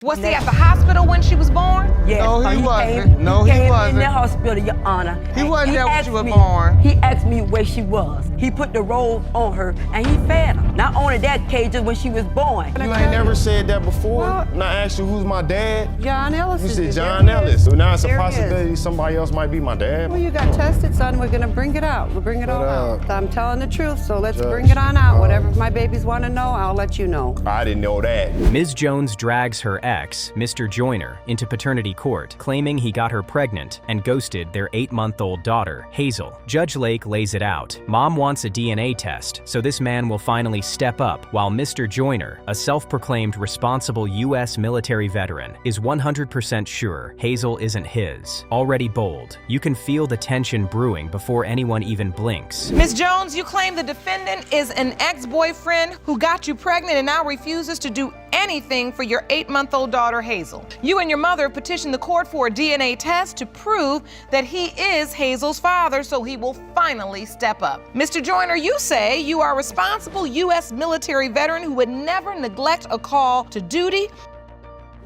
Was he at the hospital when she was born? Yes. No, he wasn't. Came, No, he he came wasn't. in the hospital, Your Honor. He and wasn't there when she asked was me- born. He asked me where she was. He put the robe on her and he fed her. Not only that, Cajun, when she was born. You ain't never said that before. When I asked you who's my dad, John Ellis. you is said it. John There he Ellis. is. So now it's a There he is. possibility somebody else might be my dad. Well, you got tested, son. We're gonna bring it out. We'll bring it all out. I'm telling the truth, so let's Judge, bring it on out. Whatever my babies want to know, I'll let you know. I didn't know that. Ms. Jones drags her ex, Mr. Joyner, into paternity court, claiming he got her pregnant and ghosted their 8-month-old daughter, Hazel. Judge Lake lays it out. Mom wants a DNA test, so this man will finally step up, while Mr. Joyner, a self-proclaimed responsible U.S. military veteran, is 100% sure Hazel isn't his. Already bold, you can feel the tension brewing before anyone even blinks. Ms. Jones, you claim the defendant is an ex-boyfriend who got you pregnant and now refuses to do anything for your 8-month-old daughter, Hazel. You and your mother petitioned the court for a DNA test to prove that he is Hazel's father, so he will finally step up. Mr. Joyner, you say you are a responsible U.S. military veteran who would never neglect a call to duty.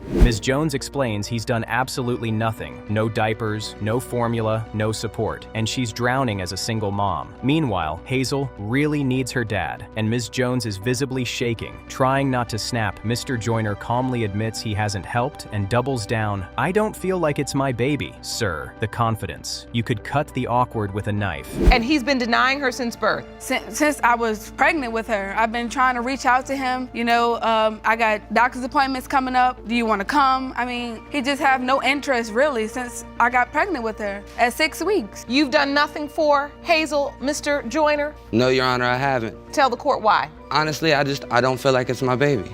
Ms. Jones explains he's done absolutely nothing. No diapers, no formula, no support, and she's drowning as a single mom. Meanwhile, Hazel really needs her dad, and Ms. Jones is visibly shaking. Trying not to snap, Mr. Joyner calmly admits he hasn't helped and doubles down. "I don't feel like it's my baby, sir." The confidence. You could cut the awkward with a knife. And he's been denying her since birth. Since I was pregnant with her, I've been trying to reach out to him. You know, I got doctor's appointments coming up. Do you want to come? I mean, he just have no interest really since I got pregnant with her at 6 weeks. You've done nothing for Hazel, Mr. Joyner? No, Your Honor, I haven't. Tell the court why. Honestly, I don't feel like it's my baby.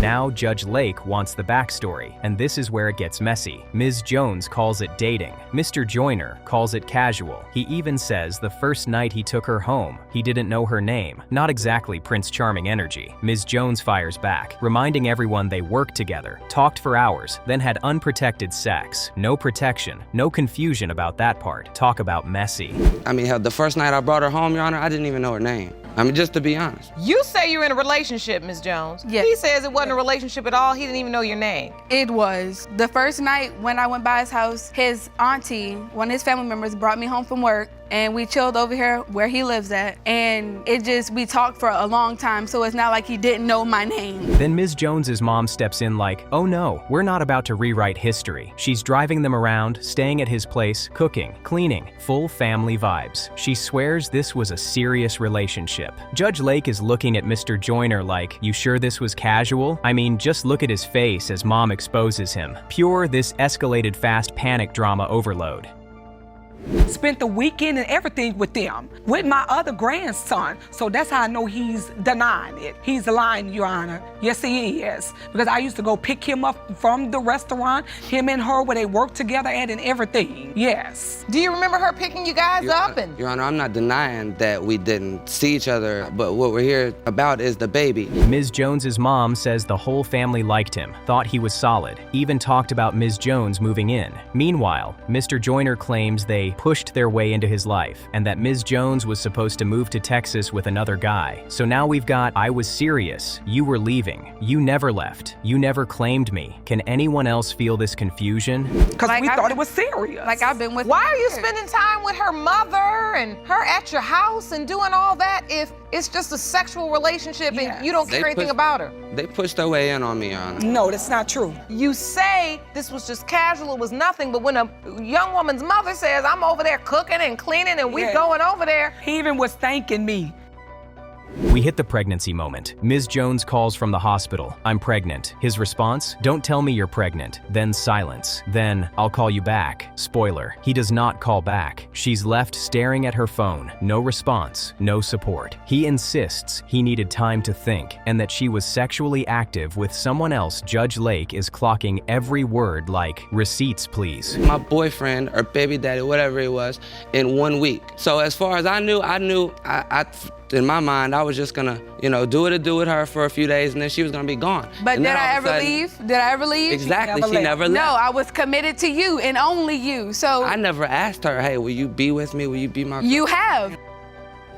Now Judge Lake wants the backstory, and this is where it gets messy. Ms. Jones calls it dating. Mr. Joyner calls it casual. He even says the first night he took her home, he didn't know her name. Not exactly Prince Charming energy. Ms. Jones fires back, reminding everyone they worked together, talked for hours, then had unprotected sex. No protection, no confusion about that part. Talk about messy. I mean, hell, the first night I brought her home, Your Honor, I didn't even know her name. I mean, just to be honest. You say you're in a relationship, Ms. Jones. Yes. He says it wasn't a relationship at all. He didn't even know your name. It was. The first night when I went by his house, his auntie, one of his family members, brought me home from work, and we chilled over here where he lives at. And we talked for a long time, so it's not like he didn't know my name. Then Ms. Jones's mom steps in like, "Oh no, we're not about to rewrite history." She's driving them around, staying at his place, cooking, cleaning, full family vibes. She swears this was a serious relationship. Judge Lake is looking at Mr. Joyner like, "You sure this was casual?" I mean, just look at his face as mom exposes him. Pure, this escalated fast panic drama overload. Spent the weekend and everything with them, with my other grandson. So that's how I know he's denying it. He's lying, Your Honor. Yes, he is. Because I used to go pick him up from the restaurant, him and her, where they work together at and everything. Yes. Do you remember her picking you guys up? Your Honor, I'm not denying that we didn't see each other, but what we're here about is the baby. Ms. Jones's mom says the whole family liked him, thought he was solid, even talked about Ms. Jones moving in. Meanwhile, Mr. Joyner claims they pushed their way into his life, and that Ms. Jones was supposed to move to Texas with another guy. So now we've got, "I was serious, you were leaving, you never left, you never claimed me." Can anyone else feel this confusion? Because we thought it was serious. Like I've been with Why are you spending time with her mother and her at your house and doing all that if it's just a sexual relationship and you don't care anything about her? They pushed their way in on me, Your Honor. No, that's not true. You say this was just casual, it was nothing, but when a young woman's mother says, "I'm over there cooking and cleaning and we going over there." He even was thanking me. We hit the pregnancy moment. Ms. Jones calls from the hospital. "I'm pregnant." His response? "Don't tell me you're pregnant." Then silence. Then, "I'll call you back." Spoiler, he does not call back. She's left staring at her phone. No response, no support. He insists he needed time to think and that she was sexually active with someone else. Judge Lake is clocking every word like, "Receipts, please." My boyfriend or baby daddy, whatever it was, in 1 week. So as far as I knew, in my mind, I was just gonna, do it with her for a few days and then she was gonna be gone. But and did then I all of a ever sudden- leave? Did I ever leave? Exactly, she never left. No, I was committed to you and only you, so. I never asked her, "Hey, will you be with me? Will you be my..." You have.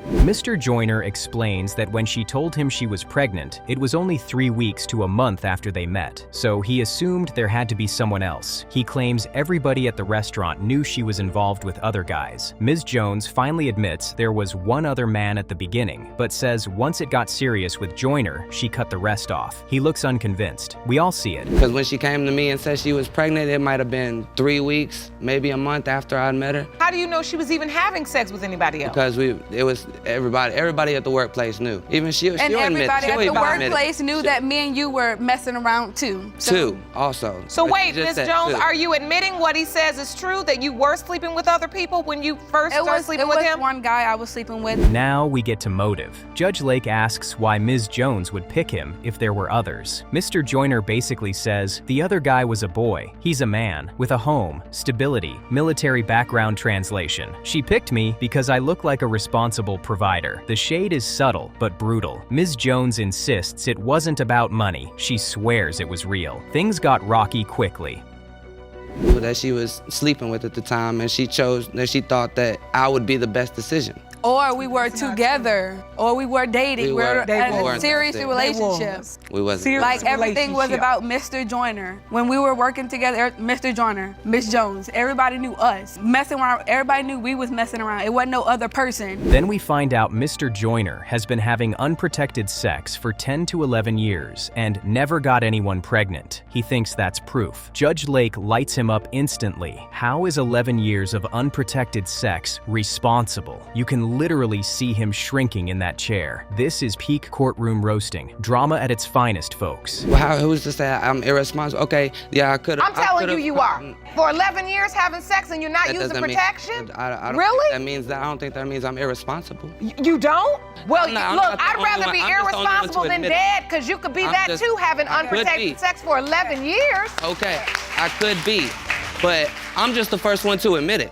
Mr. Joyner explains that when she told him she was pregnant, it was only 3 weeks to a month after they met, so he assumed there had to be someone else. He claims everybody at the restaurant knew she was involved with other guys. Ms. Jones finally admits there was one other man at the beginning, but says once it got serious with Joyner, she cut the rest off. He looks unconvinced. We all see it. Because when she came to me and said she was pregnant, it might have been 3 weeks, maybe a month after I'd met her. How do you know she was even having sex with anybody else? Because it was everybody at the workplace knew. Even she'll admit it. Everybody She'll at the even admit it. workplace knew that me and you were messing around too. Two, also. So But wait, she just Ms. said Jones, two. are you admitting what he says is true, that you were sleeping with other people when you first started sleeping with him? One guy I was sleeping with. Now we get to motive. Judge Lake asks why Ms. Jones would pick him if there were others. Mr. Joyner basically says the other guy was a boy. He's a man with a home, stability, military background. Translation: she picked me because I look like a responsible provider. The shade is subtle but brutal. Ms. Jones insists it wasn't about money. She swears it was real. Things got rocky quickly. That she was sleeping with at the time, and she thought that I would be the best decision. Or we were together, or we were dating. We We're were. in They a weren't. serious They relationship. We wasn't. Serious Like everything was relationship. about Mr. Joyner. When we were working together, Mr. Joyner, Miss Jones, everybody knew us. Messing around, everybody knew we was messing around. It wasn't no other person. Then we find out Mr. Joyner has been having unprotected sex for 10 to 11 years and never got anyone pregnant. He thinks that's proof. Judge Lake lights him up instantly. How is 11 years of unprotected sex responsible? You can literally see him shrinking in that chair. This is peak courtroom roasting. Drama at its finest, folks. Well, who's to say I'm irresponsible? Okay, yeah, I could have. I'm telling you are. For 11 years having sex and you're not using protection? I don't Really? think that means that. I don't think that means I'm irresponsible. You don't? Well, I'm not look, the I'd only rather one- be I'm just the only one to irresponsible than admit it. dead, because you could be I'm that just- too, having I could be. unprotected sex for 11 years. Okay, I could be, but I'm just the first one to admit it.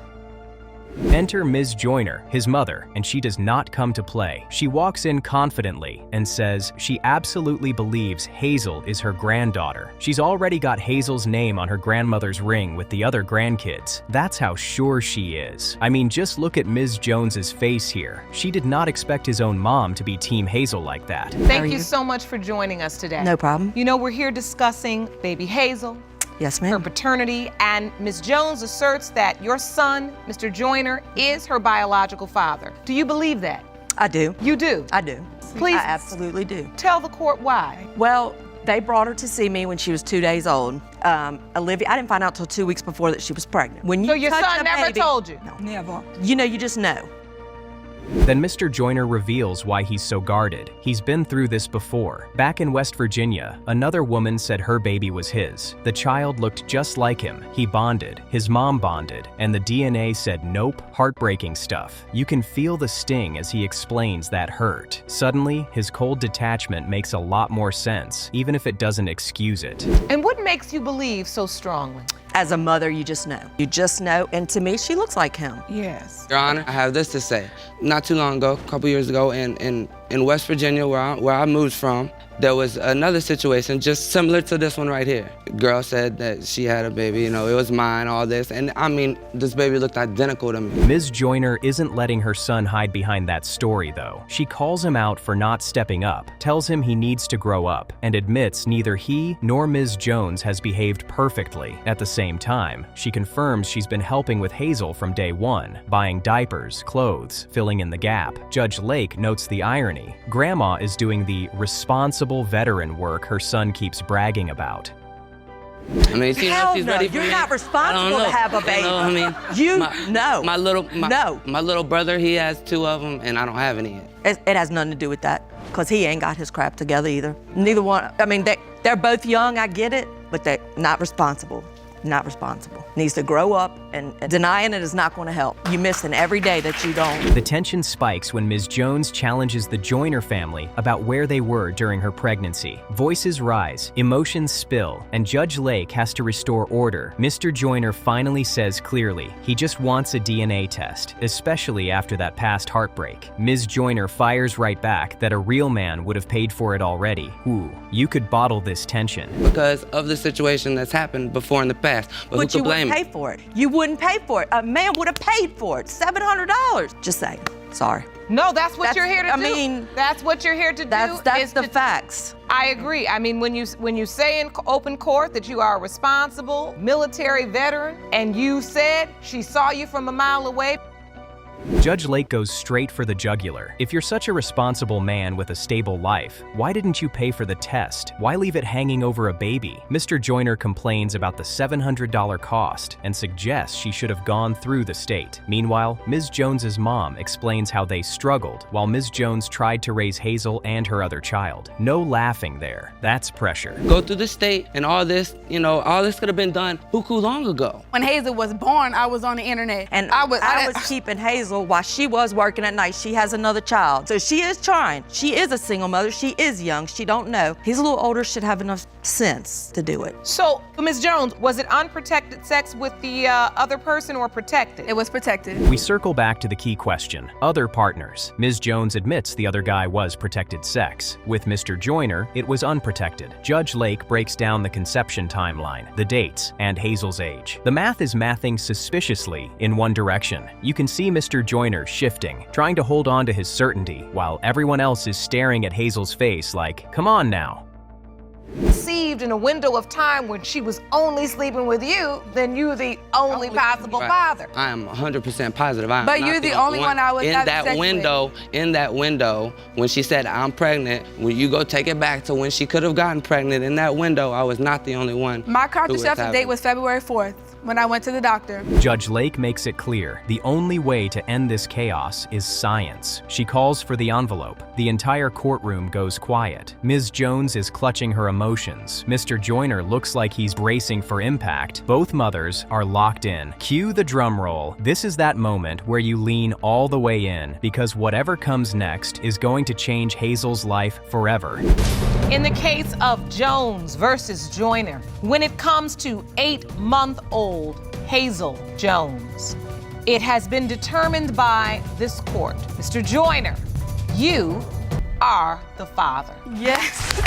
Enter Ms. Joyner, his mother, and she does not come to play. She walks in confidently and says she absolutely believes Hazel is her granddaughter. She's already got Hazel's name on her grandmother's ring with the other grandkids. That's how sure she is. I mean, just look at Ms. Jones's face here. She did not expect his own mom to be Team Hazel like that. Thank you so much for joining us today. No problem. You know, we're here discussing baby Hazel, Yes, her ma'am. paternity, and Ms. Jones asserts that your son, Mr. Joyner, is her biological father. Do you believe that? I do. You do? I do. Please. I absolutely do. Tell the court why. Well, they brought her to see me when she was 2 days old. Olivia, I didn't find out till 2 weeks before that she was pregnant. When you So your touch son a never baby- told you? No. Never. You know, you just know. Then Mr. Joyner reveals why he's so guarded. He's been through this before. Back in West Virginia, another woman said her baby was his. The child looked just like him. He bonded, his mom bonded, and the DNA said nope, heartbreaking stuff. You can feel the sting as he explains that hurt. Suddenly, his cold detachment makes a lot more sense, even if it doesn't excuse it. And what makes you believe so strongly? As a mother, you just know. You just know, and to me, she looks like him. Yes. Your Honor, I have this to say. Not too long ago, a couple years ago, in West Virginia, where I moved from, there was another situation just similar to this one right here. The girl said that she had a baby, you know, it was mine, all this. And I mean, this baby looked identical to me. Ms. Joyner isn't letting her son hide behind that story, though. She calls him out for not stepping up, tells him he needs to grow up, and admits neither he nor Ms. Jones has behaved perfectly. At the same time, she confirms she's been helping with Hazel from day one, buying diapers, clothes, filling in the gap. Judge Lake notes the irony. Grandma is doing the responsible veteran work her son keeps bragging about. I mean, she knows Hell she's no, ready for you're me. not responsible I don't know. to have a baby. You know, I mean, You my, no. My little brother, he has 2 of them, and I don't have any yet. It has nothing to do with that, because he ain't got his crap together either. Neither one, I mean, they're both young, I get it, but they're not responsible. Not responsible. Needs to grow up, and denying it is not going to help. You missing every day that you don't. The tension spikes when Ms. Jones challenges the Joyner family about where they were during her pregnancy. Voices rise, emotions spill, and Judge Lake has to restore order. Mr. Joyner finally says clearly he just wants a DNA test, especially after that past heartbreak. Ms. Joyner fires right back that a real man would have paid for it already. Ooh, you could bottle this tension. Because of the situation that's happened before in the past. But who But could you blame wouldn't me? pay for it. You wouldn't pay for it. A man would have paid for it. $700. Just saying. Sorry. No, that's what you're here to do. I mean, that's what you're here to do. That's the facts. I agree. I mean, when you say in open court that you are a responsible military veteran, and you said she saw you from a mile away. Judge Lake goes straight for the jugular. If you're such a responsible man with a stable life, why didn't you pay for the test? Why leave it hanging over a baby? Mr. Joyner complains about the $700 cost and suggests she should have gone through the state. Meanwhile, Ms. Jones's mom explains how they struggled while Ms. Jones tried to raise Hazel and her other child. No laughing there. That's pressure. Go through the state and all this, all this could have been done buku long ago. When Hazel was born, I was on the internet. And I was keeping Hazel while she was working at night. She has another child. So she is trying. She is a single mother. She is young. She don't know. He's a little older, should have enough sense to do it. So, Ms. Jones, was it unprotected sex with the other person or protected? It was protected. We circle back to the key question, other partners. Ms. Jones admits the other guy was protected sex. With Mr. Joyner, it was unprotected. Judge Lake breaks down the conception timeline, the dates, and Hazel's age. The math is mathing suspiciously in one direction. You can see Mr. Joyner shifting, trying to hold on to his certainty, while everyone else is staring at Hazel's face like, come on now. Conceived in a window of time when she was only sleeping with you, then you're the only possible father. I am 100% positive. I am But not you're the only one I was in having that sex window. In that window, when she said I'm pregnant, when you go take it back to when she could have gotten pregnant, in that window, I was not the only one. My contraceptive date was February 4th when I went to the doctor. Judge Lake makes it clear the only way to end this chaos is science. She calls for the envelope. The entire courtroom goes quiet. Ms. Jones is clutching her emotions. Mr. Joyner looks like he's bracing for impact. Both mothers are locked in. Cue the drum roll. This is that moment where you lean all the way in, because whatever comes next is going to change Hazel's life forever. In the case of Jones versus Joyner, when it comes to 8-month-old Hazel Jones, it has been determined by this court. Mr. Joyner, you are the father. Yes.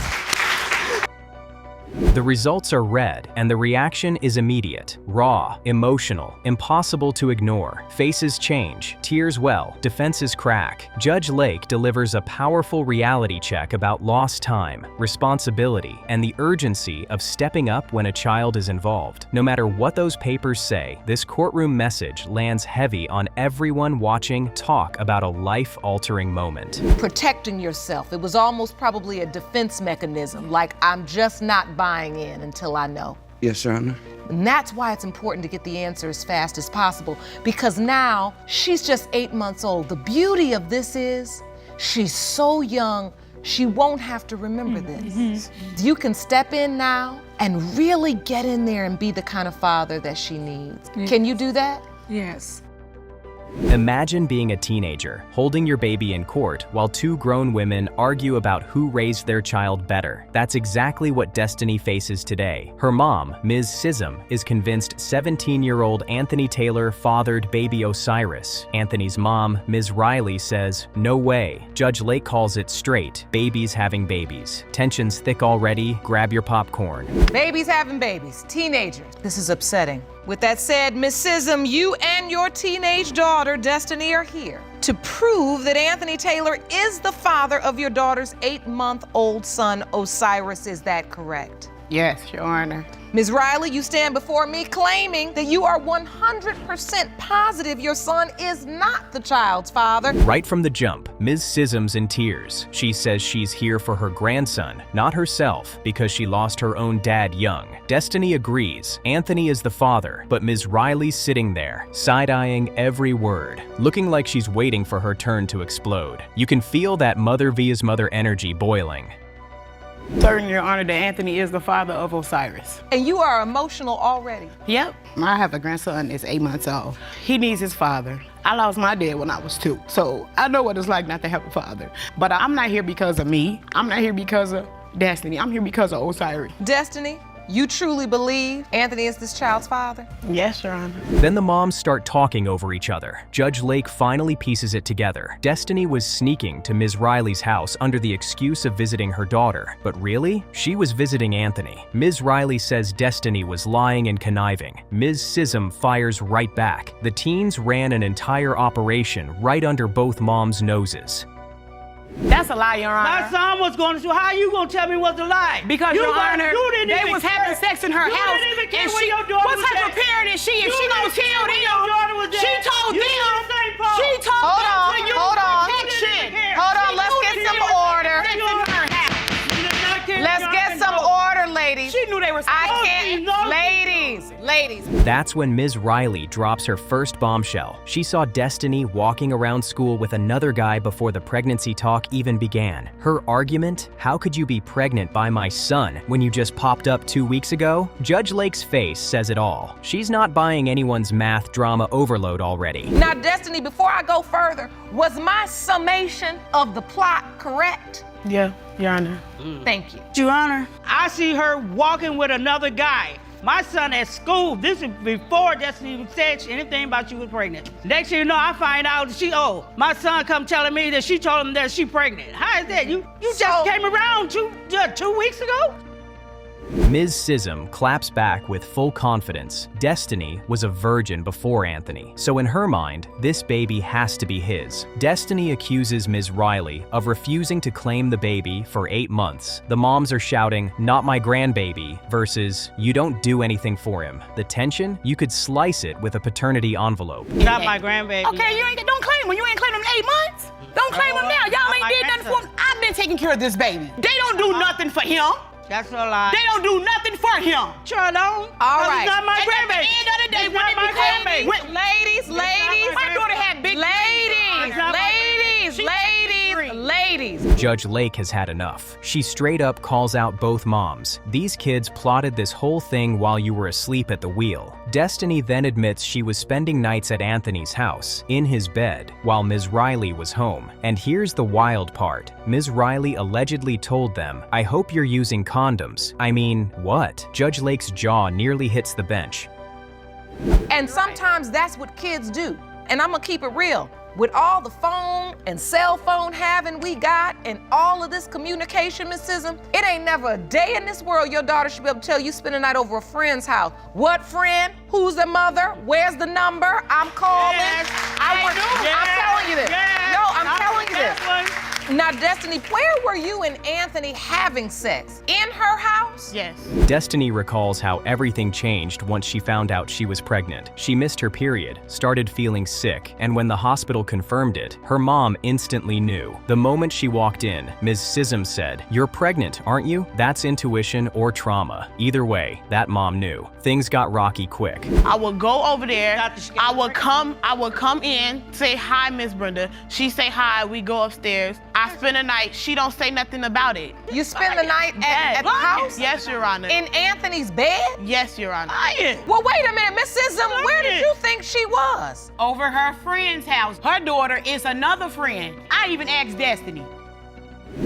The results are red, and the reaction is immediate, raw, emotional, impossible to ignore. Faces change, tears well, defenses crack. Judge Lake delivers a powerful reality check about lost time, responsibility, and the urgency of stepping up when a child is involved. No matter what those papers say, this courtroom message lands heavy on everyone watching talk about a life-altering moment. Protecting yourself. It was almost probably a defense mechanism, like I'm just not buying in until I know. Yes, Your Honor. And that's why it's important to get the answer as fast as possible, because now she's just 8 months old. The beauty of this is she's so young, she won't have to remember this. You can step in now and really get in there and be the kind of father that she needs. Yes. Can you do that? Yes. Imagine being a teenager, holding your baby in court while two grown women argue about who raised their child better. That's exactly what Destiny faces today. Her mom, Ms. Sism, is convinced 17-year-old Anthony Taylor fathered baby Osiris. Anthony's mom, Ms. Riley, says, no way. Judge Lake calls it straight. Babies having babies. Tension's thick already. Grab your popcorn. Babies having babies, teenagers. This is upsetting. With that said, Ms. Sism, you and your teenage daughter, Destiny, are here to prove that Anthony Taylor is the father of your daughter's 8-month-old son, Osiris. Is that correct? Yes, Your Honor. Ms. Riley, you stand before me claiming that you are 100% positive your son is not the child's father. Right from the jump, Ms. Sism's in tears. She says she's here for her grandson, not herself, because she lost her own dad young. Destiny agrees. Anthony is the father, but Ms. Riley's sitting there, side-eyeing every word, looking like she's waiting for her turn to explode. You can feel that mother vs. mother energy boiling. Certain, Your Honor, that Anthony is the father of Osiris. And you are emotional already. Yep. I have a grandson that's 8 months old. He needs his father. I lost my dad when I was 2, so I know what it's like not to have a father. But I'm not here because of me. I'm not here because of Destiny. I'm here because of Osiris. Destiny, You truly believe Anthony is this child's father? Yes, Your Honor. Then the moms start talking over each other. Judge Lake finally pieces it together. Destiny was sneaking to Ms. Riley's house under the excuse of visiting her daughter. But really, she was visiting Anthony. Ms. Riley says Destiny was lying and conniving. Ms. Sism fires right back. The teens ran an entire operation right under both moms' noses. That's a lie, Your Honor. My son was going to school. How you gonna tell me what's a lie? Because, Your Honor, they was having sex in her house. You didn't even care when your daughter what was type there. of parent is she? If she gonna tell them, your daughter was there. she told You them. did the same part. She told Hold them on, to use hold on. protection. Hold on, let's get some order. Sex in her house. You did not care Let's your get daughter some know. order, ladies. She knew they were. I can't. Ladies. That's when Ms. Riley drops her first bombshell. She saw Destiny walking around school with another guy before the pregnancy talk even began. Her argument, how could you be pregnant by my son when you just popped up 2 weeks ago? Judge Lake's face says it all. She's not buying anyone's math drama overload already. Now, Destiny, before I go further, was my summation of the plot correct? Yeah, Your Honor. Thank you. Your Honor, I see her walking with another guy. My son at school, this is before Destiny said anything about you was pregnant. Next thing you know, I find out my son come telling me that she told him that she pregnant. How is that? You just came around 2 weeks ago? Ms. Sism claps back with full confidence. Destiny was a virgin before Anthony, so in her mind, this baby has to be his. Destiny accuses Ms. Riley of refusing to claim the baby for 8 months. The moms are shouting, "Not my grandbaby," versus, "You don't do anything for him." The tension? You could slice it with a paternity envelope. Not my grandbaby. Okay, don't claim him. You ain't claimed him in 8 months. Don't claim him now. Y'all ain't did nothing for him. I've been taking care of this baby. They don't do nothing for him. That's a lie. They don't do nothing for him. Sure don't. All right. It's not my And grandbaby. at the end of the day, It's when not it my became grandbaby. Ladies. my daughter had big Ladies. Judge Lake has had enough. She straight up calls out both moms. These kids plotted this whole thing while you were asleep at the wheel. Destiny then admits she was spending nights at Anthony's house, in his bed, while Ms. Riley was home. And here's the wild part. Ms. Riley allegedly told them, "I hope you're using condoms." I mean, what? Judge Lake's jaw nearly hits the bench. And sometimes that's what kids do. And I'm gonna keep it real. With all the phone and cell phone having we got and all of this communication, Miss Sism, it ain't never a day in this world your daughter should be able to tell you spend a night over a friend's house. What friend? Who's the mother? Where's the number? I'm calling. Yes, I'm telling you this. Yes, No, I'm telling you this. that one. Now, Destiny, where were you and Anthony having sex? In her house? Yes. Destiny recalls how everything changed once she found out she was pregnant. She missed her period, started feeling sick, and when the hospital confirmed it, her mom instantly knew. The moment she walked in, Ms. Sism said, "You're pregnant, aren't you?" That's intuition or trauma. Either way, that mom knew. Things got rocky quick. I would go over there. I would come in, say hi, Miss Brenda. She say hi. We go upstairs. I spend the night. She don't say nothing about it. You spend the night at the house? Yes, Your Honor. In Anthony's bed? Yes, Your Honor. Well, wait a minute, Miss Sism, where did you think she was? Over her friend's house. Her daughter is another friend. I even asked Destiny.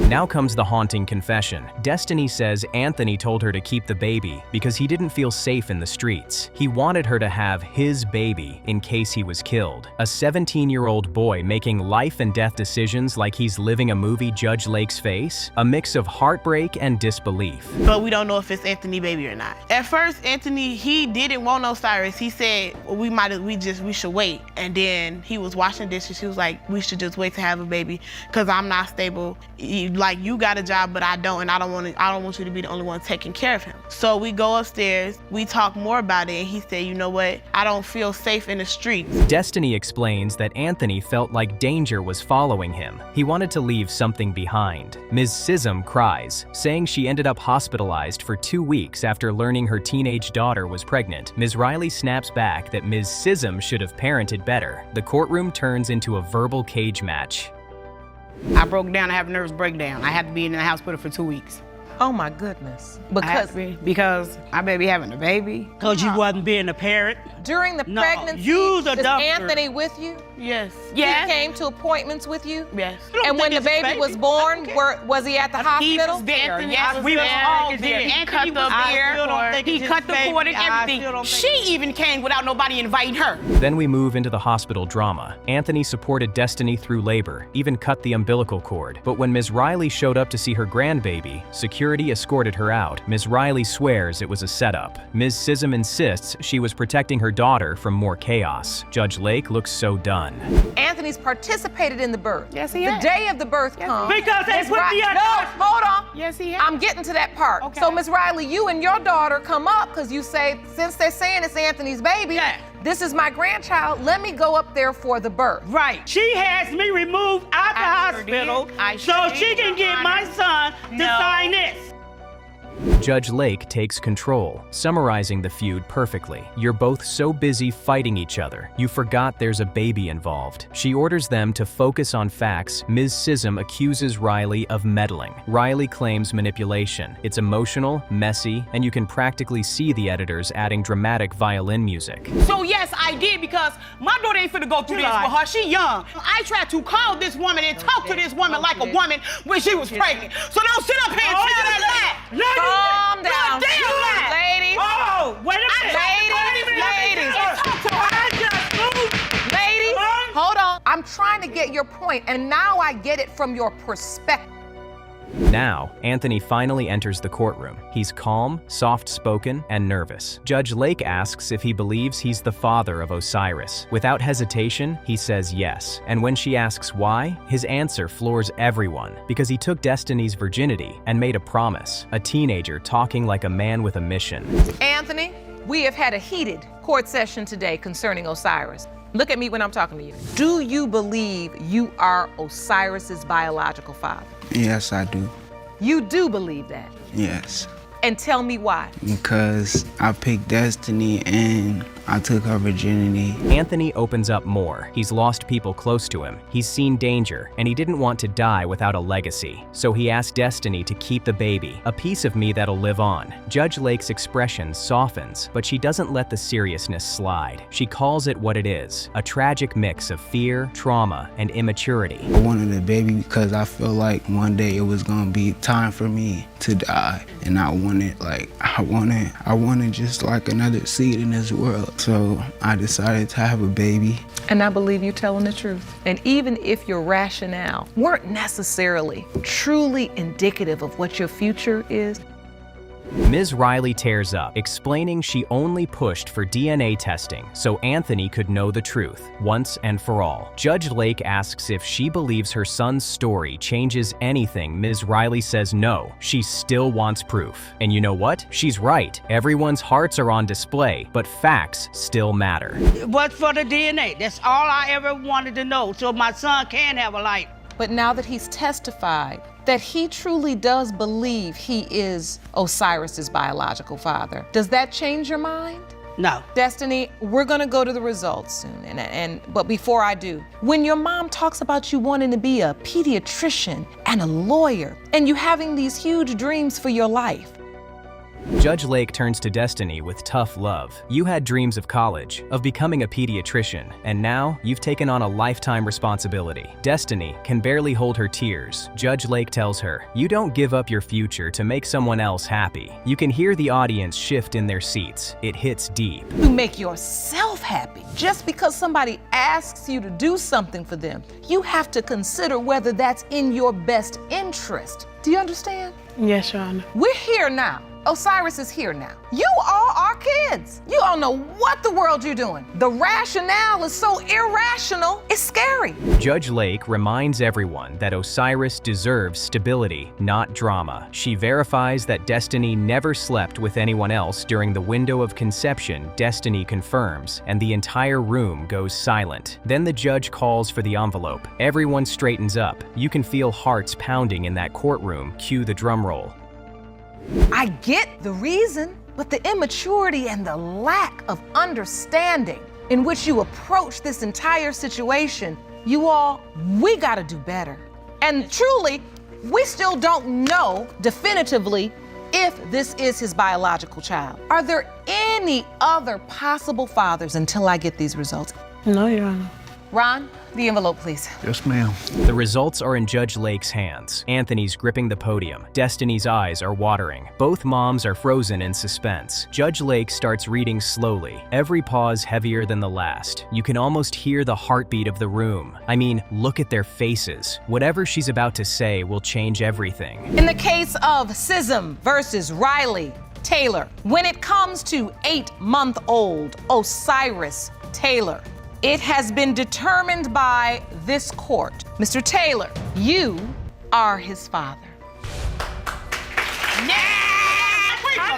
Now comes the haunting confession. Destiny says Anthony told her to keep the baby because he didn't feel safe in the streets. He wanted her to have his baby in case he was killed. A 17-year-old boy making life and death decisions like he's living a movie Judge Lake's face? A mix of heartbreak and disbelief. But we don't know if it's Anthony baby or not. At first, Anthony, he didn't want Osiris. He said, we should wait. And then he was washing dishes. He was like, we should just wait to have a baby because I'm not stable. Like, you got a job, but I don't, and I don't want you to be the only one taking care of him. So we go upstairs, we talk more about it, and he said, you know what? I don't feel safe in the streets. Destiny explains that Anthony felt like danger was following him. He wanted to leave something behind. Ms. Sism cries, saying she ended up hospitalized for 2 weeks after learning her teenage daughter was pregnant. Ms. Riley snaps back that Ms. Sism should have parented better. The courtroom turns into a verbal cage match. I broke down, I have a nervous breakdown. I had to be in the hospital for 2 weeks. Oh my goodness. Because my baby having a baby. Because you wasn't being a parent. During the No, pregnancy, you's a is dumper. Anthony with you? Yes. He came to appointments with you? Yes. And when the baby was born, was he at the hospital? There, Anthony yes, was we were there. all He there. did. He cut the I still don't beard, think he it's cut his the baby. cord and I everything. still don't She think- even came without nobody inviting her. Then we move into the hospital drama. Anthony supported Destiny through labor, even cut the umbilical cord. But when Ms. Riley showed up to see her grandbaby, security escorted her out. Ms. Riley swears it was a setup. Ms. Sissom insists she was protecting her daughter from more chaos. Judge Lake looks so done. Anthony's participated in the birth. Yes, he The has. day of the birth comes. Because they Ms. put me at No, the- hold on. Yes, he has. I'm getting to that part. Okay. So, Ms. Riley, you and your daughter come up because you say, since they're saying it's Anthony's baby, Yeah. this is my grandchild, let me go up there for the birth. Right. She has me removed out the I sure hospital did. I sure so did, she can Your get my Honor. son to No. sign this. Judge Lake takes control, summarizing the feud perfectly. You're both so busy fighting each other, you forgot there's a baby involved. She orders them to focus on facts. Ms. Sissom accuses Riley of meddling. Riley claims manipulation. It's emotional, messy, and you can practically see the editors adding dramatic violin music. So yes, I did because my daughter ain't finna go through this with her. She young. I tried to call this woman and talk to this woman like a woman when she was pregnant. So don't sit up here and tell that lie. Calm down. Goddamn lie. Ladies. Oh, wait a minute. Ladies. I just moved. Ladies, Come on. hold on. I'm trying to get your point, and now I get it from your perspective. Now, Anthony finally enters the courtroom. He's calm, soft-spoken, and nervous. Judge Lake asks if he believes he's the father of Osiris. Without hesitation, he says yes. And when she asks why, his answer floors everyone, because he took Destiny's virginity and made a promise. A teenager talking like a man with a mission. Anthony, we have had a heated court session today concerning Osiris. Look at me when I'm talking to you. Do you believe you are Osiris's biological father? Yes, I do. You do believe that? Yes. And tell me why. Because I picked Destiny and I took her virginity. Anthony opens up more. He's lost people close to him. He's seen danger, and he didn't want to die without a legacy. So he asked Destiny to keep the baby, a piece of me that'll live on. Judge Lake's expression softens, but she doesn't let the seriousness slide. She calls it what it is, a tragic mix of fear, trauma, and immaturity. I wanted a baby because I feel like one day it was gonna be time for me to die. And I wanted just like another seed in this world. So I decided to have a baby. And I believe you telling the truth. And even if your rationale weren't necessarily truly indicative of what your future is, Ms. Riley tears up, explaining she only pushed for DNA testing so Anthony could know the truth, once and for all. Judge Lake asks if she believes her son's story changes anything. Ms. Riley says no, she still wants proof. And you know what? She's right. Everyone's hearts are on display, but facts still matter. What's for the DNA? That's all I ever wanted to know, so my son can have a life. but now that he's testified that he truly does believe he is Osiris's biological father, does that change your mind? No. Destiny, we're gonna go to the results soon, but before I do, when your mom talks about you wanting to be a pediatrician and a lawyer, and you having these huge dreams for your life, Judge Lake turns to Destiny with tough love. You had dreams of college, of becoming a pediatrician, and now you've taken on a lifetime responsibility. Destiny can barely hold her tears. Judge Lake tells her, you don't give up your future to make someone else happy. You can hear the audience shift in their seats. It hits deep. you make yourself happy. Just because somebody asks you to do something for them, you have to consider whether that's in your best interest. Do you understand? Yes, Your Honor. We're here now. Osiris is here now. You all are kids. You all know what the world you're doing. The rationale is so irrational, it's scary. Judge Lake reminds everyone that Osiris deserves stability, not drama. She verifies that Destiny never slept with anyone else during the window of conception. Destiny confirms, and the entire room goes silent. Then the judge calls for the envelope. Everyone straightens up. You can feel hearts pounding in that courtroom. Cue the drum roll. I get the reason, but the immaturity and the lack of understanding in which you approach this entire situation, you all, we gotta do better. And truly, we still don't know definitively if this is his biological child. Are there any other possible fathers until I get these results? No, Your Honor. Ron, the envelope, please. Yes, ma'am. The results are in Judge Lake's hands. Anthony's gripping the podium. Destiny's eyes are watering. Both moms are frozen in suspense. Judge Lake starts reading slowly, every pause heavier than the last. You can almost hear the heartbeat of the room. I mean, look at their faces. Whatever she's about to say will change everything. In the case of Sism versus Riley Taylor, when it comes to 8-month-old Osiris Taylor, it has been determined by this court. Mr. Taylor, you are his father. Now, I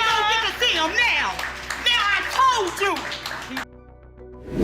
don't get to see him now. Now I told you.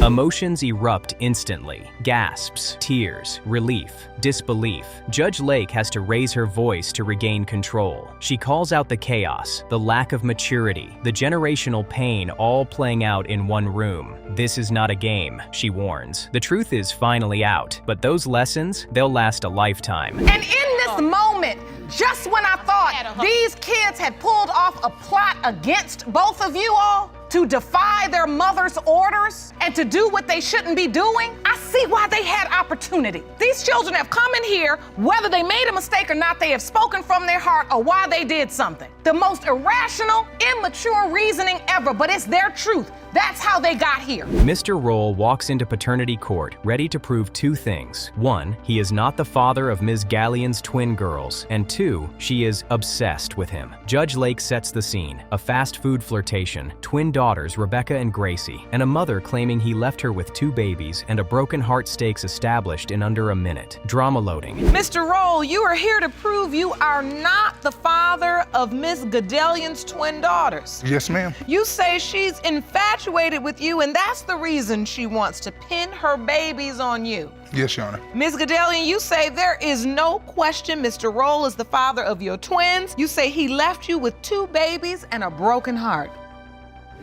Emotions erupt instantly. Gasps, tears, relief, disbelief. Judge Lake has to raise her voice to regain control. She calls out the chaos, the lack of maturity, the generational pain all playing out in one room. This is not a game, she warns. The truth is finally out, but those lessons, they'll last a lifetime. And in this moment, just when I thought these kids had pulled off a plot against both of you all, to defy their mother's orders and to do what they shouldn't be doing, I see why they had opportunity. These children have come in here, whether they made a mistake or not, they have spoken from their heart or why they did something. The most irrational, immature reasoning ever, but it's their truth. That's how they got here. Mr. Roll walks into paternity court, ready to prove two things. One, he is not the father of Ms. Galleon's twin girls, and two, she is obsessed with him. Judge Lake sets the scene. A fast food flirtation, twin daughters Rebecca and Gracie, and a mother claiming he left her with 2 babies, and a broken heart stakes established in under a minute. Drama loading. Mr. Roll, you are here to prove you are not the father of Ms. Gadellion's twin daughters. Yes, ma'am. You say she's infatuated with you, and that's the reason she wants to pin her babies on you. Yes, Your Honor. Ms. Gadelion, you say there is no question Mr. Roll is the father of your twins. You say he left you with 2 babies and a broken heart.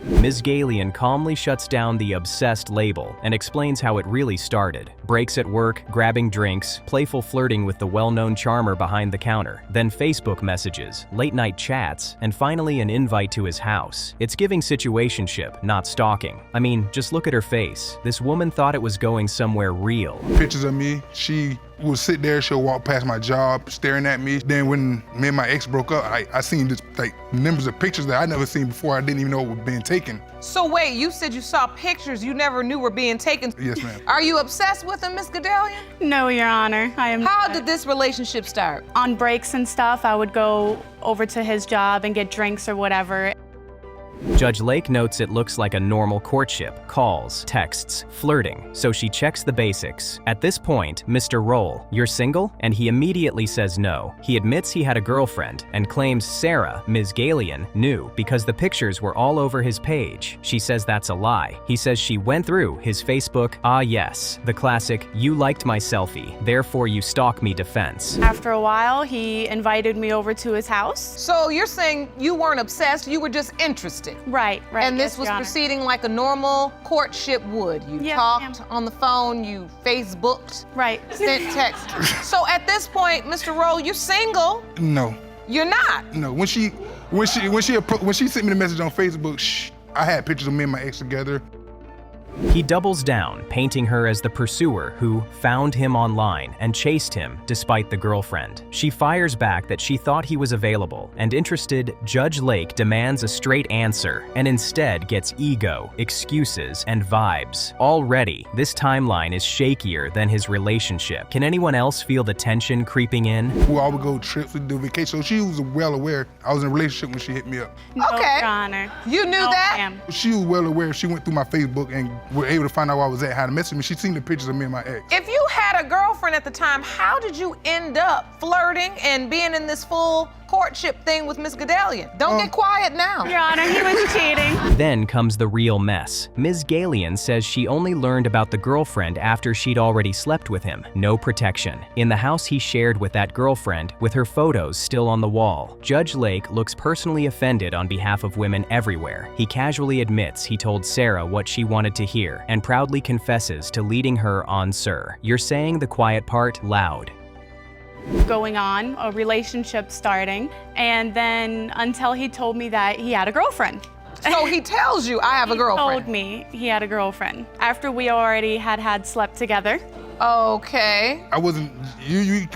Ms. Galleon calmly shuts down the obsessed label and explains how it really started. Breaks at work, grabbing drinks, playful flirting with the well-known charmer behind the counter, then Facebook messages, late-night chats, and finally an invite to his house. It's giving situationship, not stalking. I mean, just look at her face. This woman thought it was going somewhere real. Pictures of me, she would sit there, she'll walk past my job, staring at me. Then when me and my ex broke up, I seen just like numbers of pictures that I never seen before. I didn't even know were being taken. So wait, you said you saw pictures you never knew were being taken. Yes, ma'am. Are you obsessed with him, Ms. Gadelion? No, Your Honor, I am. How did this relationship start? On breaks and stuff, I would go over to his job and get drinks or whatever. Judge Lake notes it looks like a normal courtship, calls, texts, flirting, so she checks the basics. At this point, Mr. Roll, you're single? And he immediately says no. He admits he had a girlfriend and claims Sarah, Ms. Galleon, knew because the pictures were all over his page. She says that's a lie. He says she went through his Facebook, yes, the classic, you liked my selfie, therefore you stalk me defense. After a while, he invited me over to his house. So you're saying you weren't obsessed, you were just interested? Right. And this was proceeding like a normal courtship would. You talked on the phone, you Facebooked, sent text. So at this point, Mr. Roll, you're single. No. You're not. No. When she sent me the message on Facebook, I had pictures of me and my ex together. He doubles down, painting her as the pursuer who found him online and chased him despite the girlfriend. She fires back that she thought he was available, and interested, Judge Lake demands a straight answer and instead gets ego, excuses, and vibes. Already, this timeline is shakier than his relationship. Can anyone else feel the tension creeping in? We all would go trips, we'd do vacation, so she was well aware I was in a relationship when she hit me up. No, Your Honor. You knew that? Ma'am. She was well aware. She went through my Facebook and were able to find out where I was at, how to message me. She'd seen the pictures of me and my ex. If you had a girlfriend at the time, how did you end up flirting and being in this full courtship thing with Ms. Gadelion? Don't get quiet now. Your Honor, he was cheating. Then comes the real mess. Ms. Galleon says she only learned about the girlfriend after she'd already slept with him. No protection. In the house he shared with that girlfriend, with her photos still on the wall. Judge Lake looks personally offended on behalf of women everywhere. He casually admits he told Sarah what she wanted to hear and proudly confesses to leading her on Sir. You're saying the quiet part loud. going on, a relationship starting, and then until he told me that he had a girlfriend. So he tells you, I have a girlfriend. He told me he had a girlfriend after we already had slept together. Okay. I wasn't,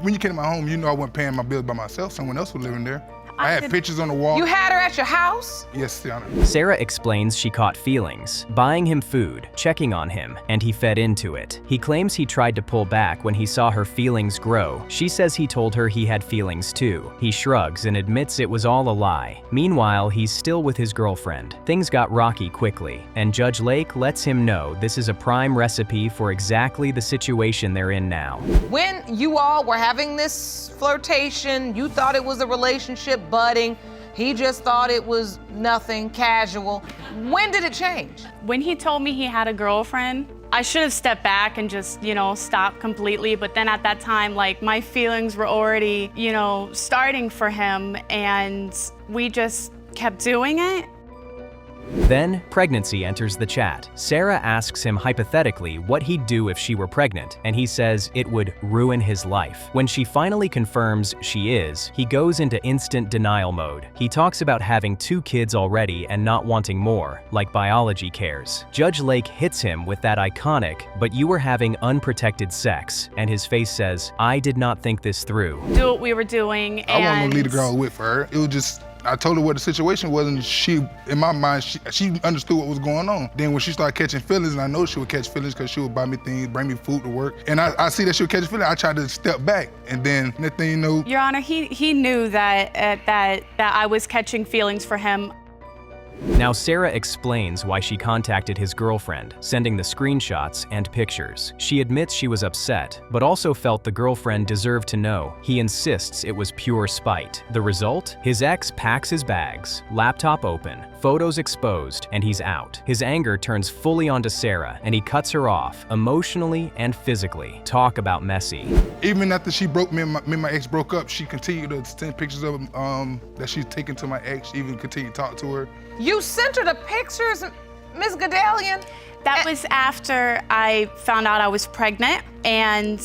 when you came to my home, you know I wasn't paying my bills by myself. Someone else was living there. I had pictures on the wall. You had her at your house? Yes, Your Honor. Sarah explains she caught feelings, buying him food, checking on him, and he fed into it. He claims he tried to pull back when he saw her feelings grow. She says he told her he had feelings too. He shrugs and admits it was all a lie. Meanwhile, he's still with his girlfriend. Things got rocky quickly, and Judge Lake lets him know this is a prime recipe for exactly the situation they're in now. When you all were having this flirtation, you thought it was a relationship budding, he just thought it was nothing, casual. When did it change? When he told me he had a girlfriend, I should have stepped back and just, stopped completely. But then at that time, like, my feelings were already, starting for him, and we just kept doing it. Then, pregnancy enters the chat. Sarah asks him hypothetically what he'd do if she were pregnant, and he says it would ruin his life. When she finally confirms she is, he goes into instant denial mode. He talks about having 2 kids already and not wanting more, like biology cares. Judge Lake hits him with that iconic, "But you were having unprotected sex," and his face says, "I did not think this through." Do what we were doing, I wasn't gonna leave the girl with for her. It was just, I told her what the situation was, and she, in my mind, she understood what was going on. Then when she started catching feelings, and I know she would catch feelings because she would buy me things, bring me food to work, and I see that she would catch feelings, I tried to step back, and then next thing you know. Your Honor, he knew that I was catching feelings for him. Now Sarah explains why she contacted his girlfriend, sending the screenshots and pictures. She admits she was upset, but also felt the girlfriend deserved to know. He insists it was pure spite. The result? His ex packs his bags, laptop open, photos exposed, and he's out. His anger turns fully onto Sarah, and he cuts her off, emotionally and physically. Talk about messy. Even after she broke me and my ex broke up, she continued to send pictures of that she's taken to my ex. She even continued to talk to her. You sent her the pictures, Ms. Gadalian? That was after I found out I was pregnant, and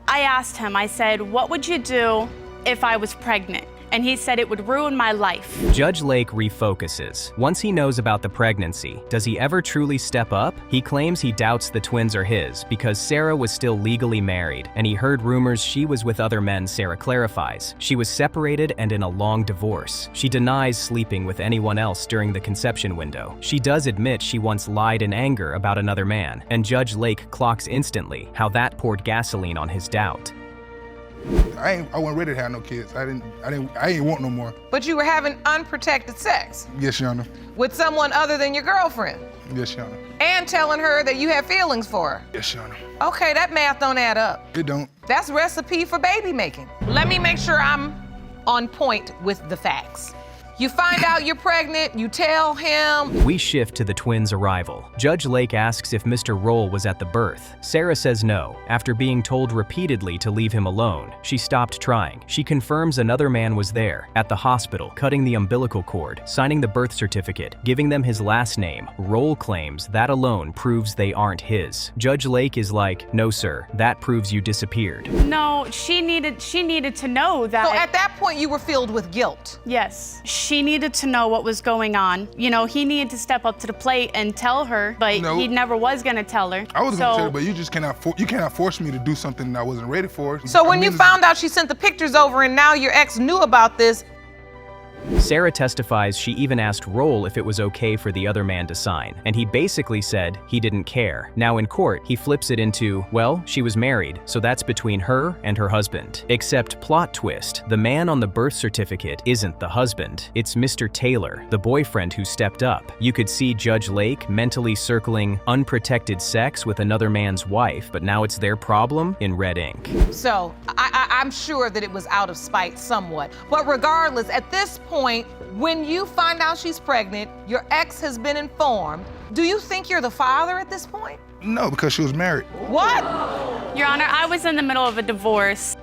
I asked him, I said, "What would you do if I was pregnant?" And he said it would ruin my life. Judge Lake refocuses. Once he knows about the pregnancy, does he ever truly step up? He claims he doubts the twins are his because Sarah was still legally married, and he heard rumors she was with other men. Sarah clarifies. She was separated and in a long divorce. She denies sleeping with anyone else during the conception window. She does admit she once lied in anger about another man, and Judge Lake clocks instantly how that poured gasoline on his doubt. I wasn't ready to have no kids. I ain't want no more. But you were having unprotected sex? Yes, Your Honor. With someone other than your girlfriend? Yes, Your Honor. And telling her that you had feelings for her? Yes, Your Honor. Okay, that math don't add up. It don't. That's recipe for baby making. Let me make sure I'm on point with the facts. You find out you're pregnant, you tell him. We shift to the twins' arrival. Judge Lake asks if Mr. Roll was at the birth. Sarah says no. After being told repeatedly to leave him alone, she stopped trying. She confirms another man was there, at the hospital, cutting the umbilical cord, signing the birth certificate, giving them his last name. Roll claims that alone proves they aren't his. Judge Lake is like, "No, sir, that proves you disappeared." No, she needed to know that. So at that point, you were filled with guilt? Yes. She needed to know what was going on. He needed to step up to the plate and tell her, but he never was gonna tell her. I was gonna tell her, but you just cannot force me to do something that I wasn't ready for. So when you found out she sent the pictures over and now your ex knew about this, Sarah testifies she even asked Roll if it was okay for the other man to sign, and he basically said he didn't care. Now in court, he flips it into, well, she was married, so that's between her and her husband. Except plot twist, the man on the birth certificate isn't the husband. It's Mr. Taylor, the boyfriend who stepped up. You could see Judge Lake mentally circling unprotected sex with another man's wife, but now it's their problem in red ink. So I'm sure that it was out of spite somewhat. But regardless, at this point, when you find out she's pregnant, your ex has been informed, do you think you're the father at this point? No, because she was married. What? Your Honor, I was in the middle of a divorce.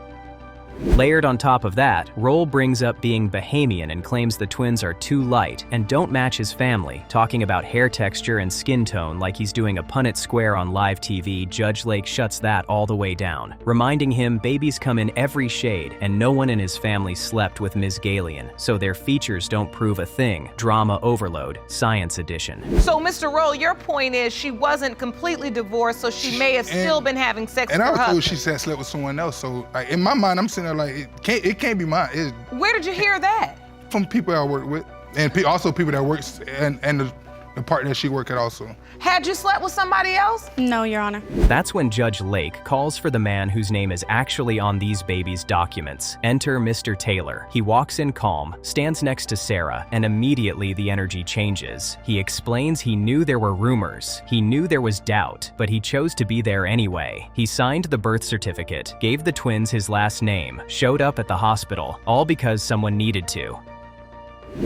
Layered on top of that, Roll brings up being Bahamian and claims the twins are too light and don't match his family, talking about hair texture and skin tone like he's doing a Punnett square on live TV. Judge Lake shuts that all the way down, reminding him babies come in every shade and no one in his family slept with Ms. Galian, so their features don't prove a thing. Drama overload, science edition. So, Mr. Roll, your point is she wasn't completely divorced, so she may have still been having sex with her husband. And I was told she said slept with someone else, so like, in my mind, I'm sitting there like, it can't be mine. Where did you hear that? From people I work with, and also people that works, and the part that she worked at also. Had you slept with somebody else? No, Your Honor. That's when Judge Lake calls for the man whose name is actually on these babies' documents. Enter Mr. Taylor. He walks in calm, stands next to Sarah, and immediately the energy changes. He explains he knew there were rumors. He knew there was doubt, but he chose to be there anyway. He signed the birth certificate, gave the twins his last name, showed up at the hospital, all because someone needed to.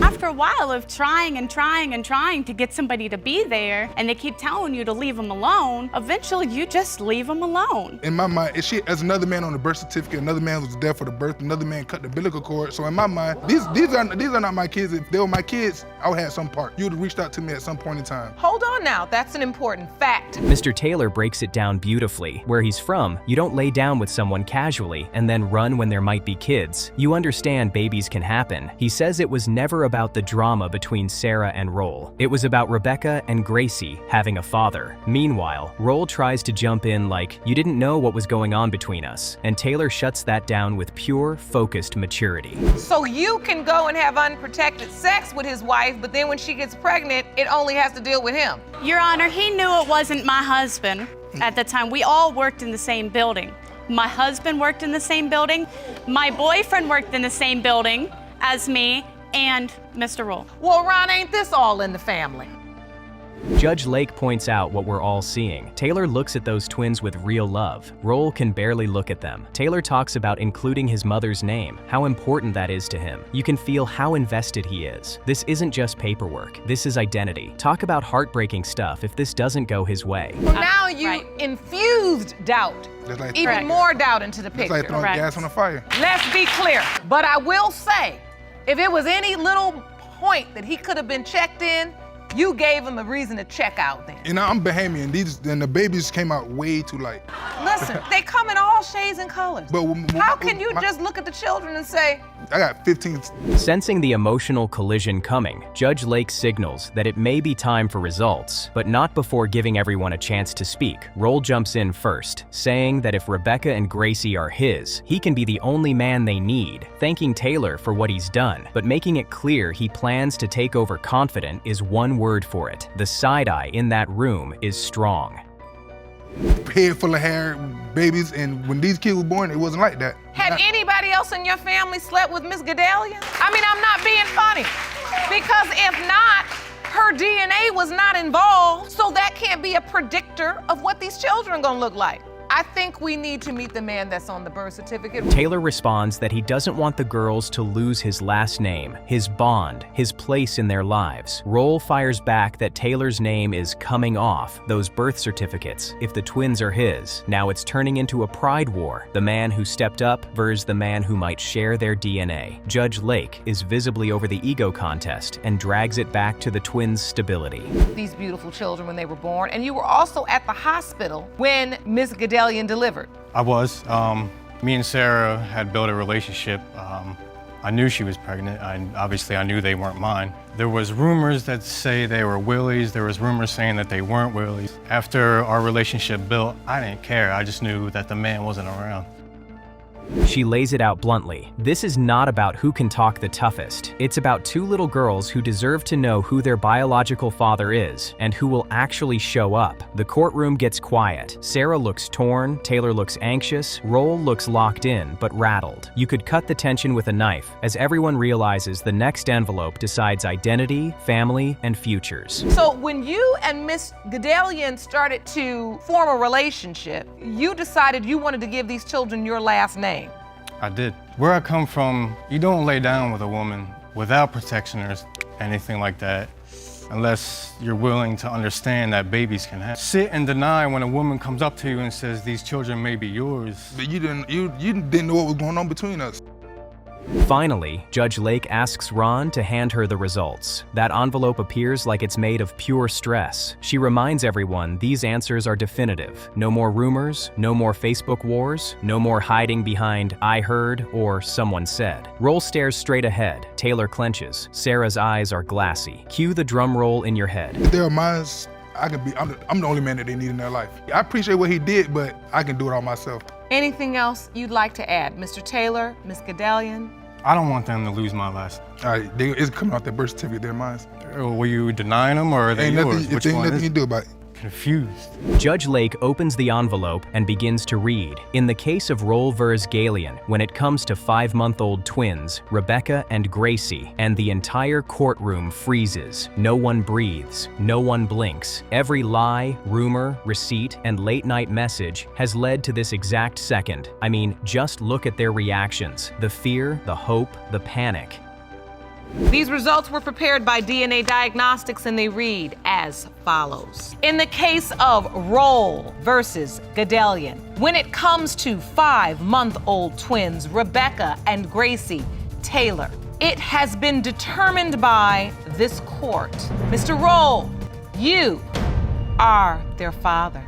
After a while of trying and trying and trying to get somebody to be there, and they keep telling you to leave them alone, eventually you just leave them alone. In my mind, as another man on the birth certificate, another man was there for the birth, another man cut the umbilical cord. So in my mind, these are not my kids. If they were my kids, I would have some part. You would have reached out to me at some point in time. Hold on now, that's an important fact. Mr. Taylor breaks it down beautifully. Where he's from, you don't lay down with someone casually and then run when there might be kids. You understand babies can happen. He says it was never about the drama between Sarah and Roll. It was about Rebecca and Gracie having a father. Meanwhile, Roll tries to jump in like, you didn't know what was going on between us, and Taylor shuts that down with pure, focused maturity. So you can go and have unprotected sex with his wife, but then when she gets pregnant, it only has to deal with him. Your Honor, he knew it wasn't my husband at the time. We all worked in the same building. My husband worked in the same building. My boyfriend worked in the same building as me and Mr. Roll. Well, Ron, ain't this all in the family? Judge Lake points out what we're all seeing. Taylor looks at those twins with real love. Roll can barely look at them. Taylor talks about including his mother's name, how important that is to him. You can feel how invested he is. This isn't just paperwork. This is identity. Talk about heartbreaking stuff if this doesn't go his way. Well, now you infused doubt. Like, even more doubt into the picture. It's like throwing gas on the fire. Let's be clear. But I will say, if it was any little point that he could have been checked in, you gave him a reason to check out then. You know, I'm Bahamian. And the babies came out way too light. Listen, they come in all shades and colors. But how can you just look at the children and say, I got 15. Sensing the emotional collision coming, Judge Lake signals that it may be time for results, but not before giving everyone a chance to speak. Roll jumps in first, saying that if Rebecca and Gracie are his, he can be the only man they need, thanking Taylor for what he's done, but making it clear he plans to take over confident is one word for it. The side-eye in that room is strong. Head full of hair, babies, and when these kids were born, it wasn't like that. Had anybody else in your family slept with Miss Gadalian? I mean, I'm not being funny. Because if not, her DNA was not involved, so that can't be a predictor of what these children are gonna look like. I think we need to meet the man that's on the birth certificate. Taylor responds that he doesn't want the girls to lose his last name, his bond, his place in their lives. Roll fires back that Taylor's name is coming off those birth certificates if the twins are his. Now it's turning into a pride war. The man who stepped up versus the man who might share their DNA. Judge Lake is visibly over the ego contest and drags it back to the twins' stability. These beautiful children when they were born, and you were also at the hospital when Miss Gadalian delivered. I was. Me and Sarah had built a relationship. I knew she was pregnant. Obviously, I knew they weren't mine. There was rumors that say they were Willie's. There was rumors saying that they weren't Willie's. After our relationship built, I didn't care. I just knew that the man wasn't around. She lays it out bluntly. This is not about who can talk the toughest. It's about two little girls who deserve to know who their biological father is and who will actually show up. The courtroom gets quiet. Sarah looks torn, Taylor looks anxious, Roll looks locked in but rattled. You could cut the tension with a knife as everyone realizes the next envelope decides identity, family, and futures. So when you and Miss Gadalian started to form a relationship, you decided you wanted to give these children your last name. I did. Where I come from, you don't lay down with a woman without protection or anything like that. unless you're willing to understand that babies can have. Sit and deny when a woman comes up to you and says, these children may be yours. But you didn't know what was going on between us. Finally, Judge Lake asks Ron to hand her the results. That envelope appears like it's made of pure stress. She reminds everyone these answers are definitive. No more rumors, no more Facebook wars, no more hiding behind "I heard" or "someone said." Roll stares straight ahead. Taylor clenches. Sarah's eyes are glassy. Cue the drum roll in your head. If there are mines, I'm the only man that they need in their life. I appreciate what he did, but I can do it all myself. Anything else you'd like to add, Mr. Taylor, Ms. Gedalian? I don't want them to lose my last. All right, it's coming off their birth certificate, they're mine. Were you denying them or are they yours? Ain't nothing you can do about it. Confused. Judge Lake opens the envelope and begins to read. In the case of Roll vs. Galian, when it comes to 5-month-old twins, Rebecca and Gracie, and the entire courtroom freezes. No one breathes. No one blinks. Every lie, rumor, receipt, and late-night message has led to this exact second. I mean, just look at their reactions. The fear, the hope, the panic. These results were prepared by DNA Diagnostics and they read as follows. In the case of Roll versus Gedalian, when it comes to 5-month-old twins, Rebecca and Gracie Taylor, it has been determined by this court. Mr. Roll, you are their father.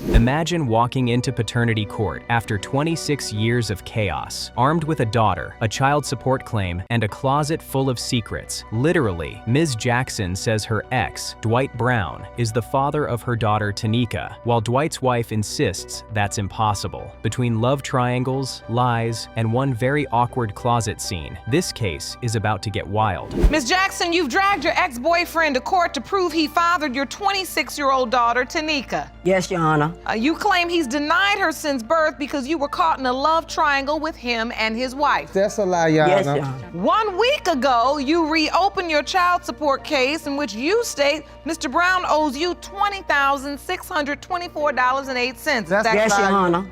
Imagine walking into paternity court after 26 years of chaos, armed with a daughter, a child support claim, and a closet full of secrets. Literally, Ms. Jackson says her ex, Dwight Brown, is the father of her daughter Tanika, while Dwight's wife insists that's impossible. Between love triangles, lies, and one very awkward closet scene, this case is about to get wild. Ms. Jackson, you've dragged your ex-boyfriend to court to prove he fathered your 26-year-old daughter, Tanika. Yes, Your Honor. You claim he's denied her since birth because you were caught in a love triangle with him and his wife. That's a lie, Your Honor. Yes, Your Honor. 1 week ago, you reopened your child support case in which you state Mr. Brown owes you $20,624.08. Yes, Your Honor.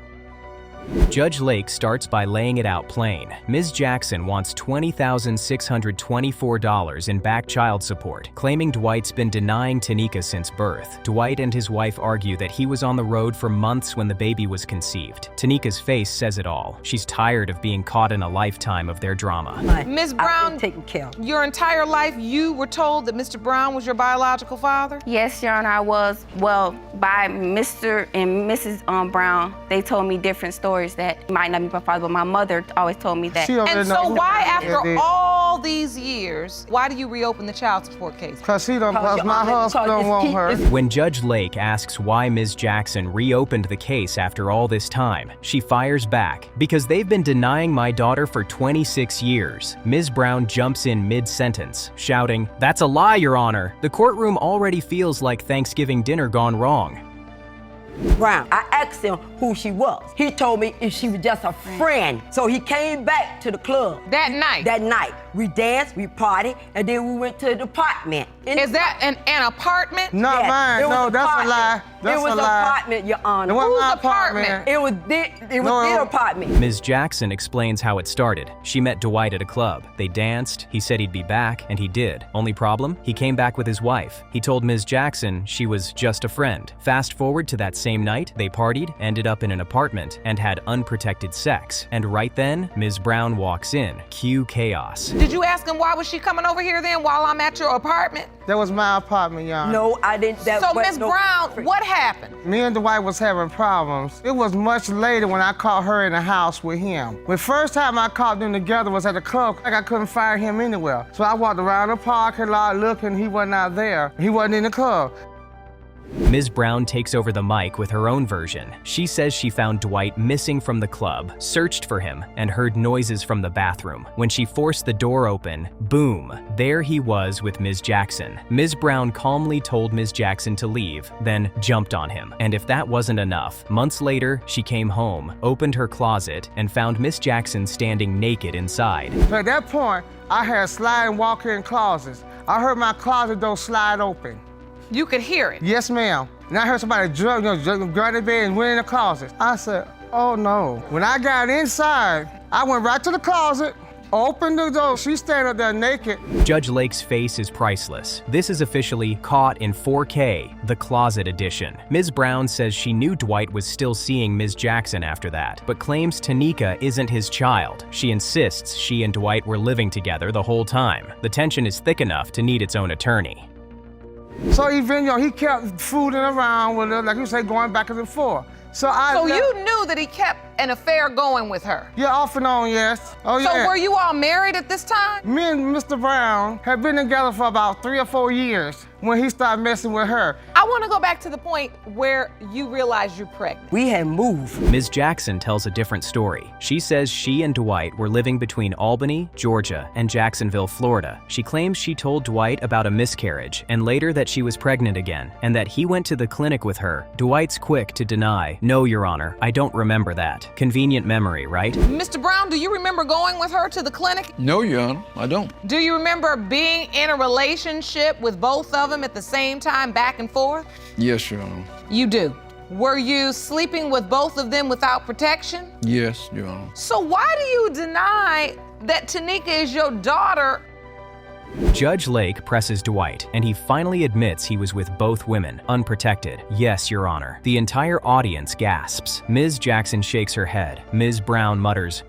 Judge Lake starts by laying it out plain. Ms. Jackson wants $20,624 in back child support, claiming Dwight's been denying Tanika since birth. Dwight and his wife argue that he was on the road for months when the baby was conceived. Tanika's face says it all. She's tired of being caught in a lifetime of their drama. Ms. Brown, taken care of. Your entire life you were told that Mr. Brown was your biological father? Yes, Your Honor, I was. Well, by Mr. and Mrs. Brown, they told me different stories that might not be my father, but my mother always told me that. And so why, after all these years, why do you reopen the child support case? Because my husband don't want her. When Judge Lake asks why Ms. Jackson reopened the case after all this time, she fires back. Because they've been denying my daughter for 26 years. Ms. Brown jumps in mid-sentence, shouting, "That's a lie, Your Honor. The courtroom already feels like Thanksgiving dinner gone wrong." Brown. I asked him who she was. He told me if she was just a friend. So he came back to the club. That night? That night. We danced, we partied, and then we went to the apartment. Is that an apartment? Not mine. No, that's a lie. That's it was a lie. apartment, Your Honor. It wasn't my Whose apartment? It was their apartment. Ms. Jackson explains how it started. She met Dwight at a club. They danced, he said he'd be back, and he did. Only problem? He came back with his wife. He told Ms. Jackson she was just a friend. Fast forward to that same night, they partied, ended up in an apartment, and had unprotected sex. And right then, Ms. Brown walks in. Cue chaos. Did you ask him why was she coming over here then while I'm at your apartment? That was my apartment, Your Honor. No, I didn't. So, Ms. Brown, what happened? Me and Dwight was having problems. It was much later when I caught her in the house with him. The first time I caught them together was at the club. Like I couldn't find him anywhere. So I walked around the parking lot looking, he wasn't out there. He wasn't in the club. Ms. Brown takes over the mic with her own version. She says she found Dwight missing from the club, searched for him, and heard noises from the bathroom. When she forced the door open, boom, there he was with Ms. Jackson. Ms. Brown calmly told Ms. Jackson to leave, then jumped on him. And if that wasn't enough, months later, she came home, opened her closet, and found Ms. Jackson standing naked inside. So at that point, I had sliding walk-in closets. I heard my closet door slide open. You could hear it? Yes, ma'am. And I heard somebody grab the bed and went in the closet. I said, oh no. When I got inside, I went right to the closet, Open the door. She standing up there naked. Judge Lake's face is priceless. This is officially Caught in 4K, the Closet Edition. Ms. Brown says she knew Dwight was still seeing Ms. Jackson after that, but claims Tanika isn't his child. She insists she and Dwight were living together the whole time. The tension is thick enough to need its own attorney. So even, he kept fooling around with her, like you say, going back and forth. So you knew that he kept an affair going with her? Yeah, off and on, yes. Oh, yeah. So were you all married at this time? Me and Mr. Brown had been together for about 3 or 4 years when he started messing with her. I want to go back to the point where you realized you're pregnant. We had moved. Ms. Jackson tells a different story. She says she and Dwight were living between Albany, Georgia, and Jacksonville, Florida. She claims she told Dwight about a miscarriage and later that she was pregnant again and that he went to the clinic with her. Dwight's quick to deny, "No, Your Honor, I don't remember that." Convenient memory, right? Mr. Brown, do you remember going with her to the clinic? No, Your Honor, I don't. Do you remember being in a relationship with both of them at the same time, back and forth? Yes, Your Honor. You do. Were you sleeping with both of them without protection? Yes, Your Honor. So why do you deny that Tanika is your daughter? Judge Lake presses Dwight, and he finally admits he was with both women, unprotected. "Yes, Your Honor." The entire audience gasps. Ms. Jackson shakes her head. Ms. Brown mutters,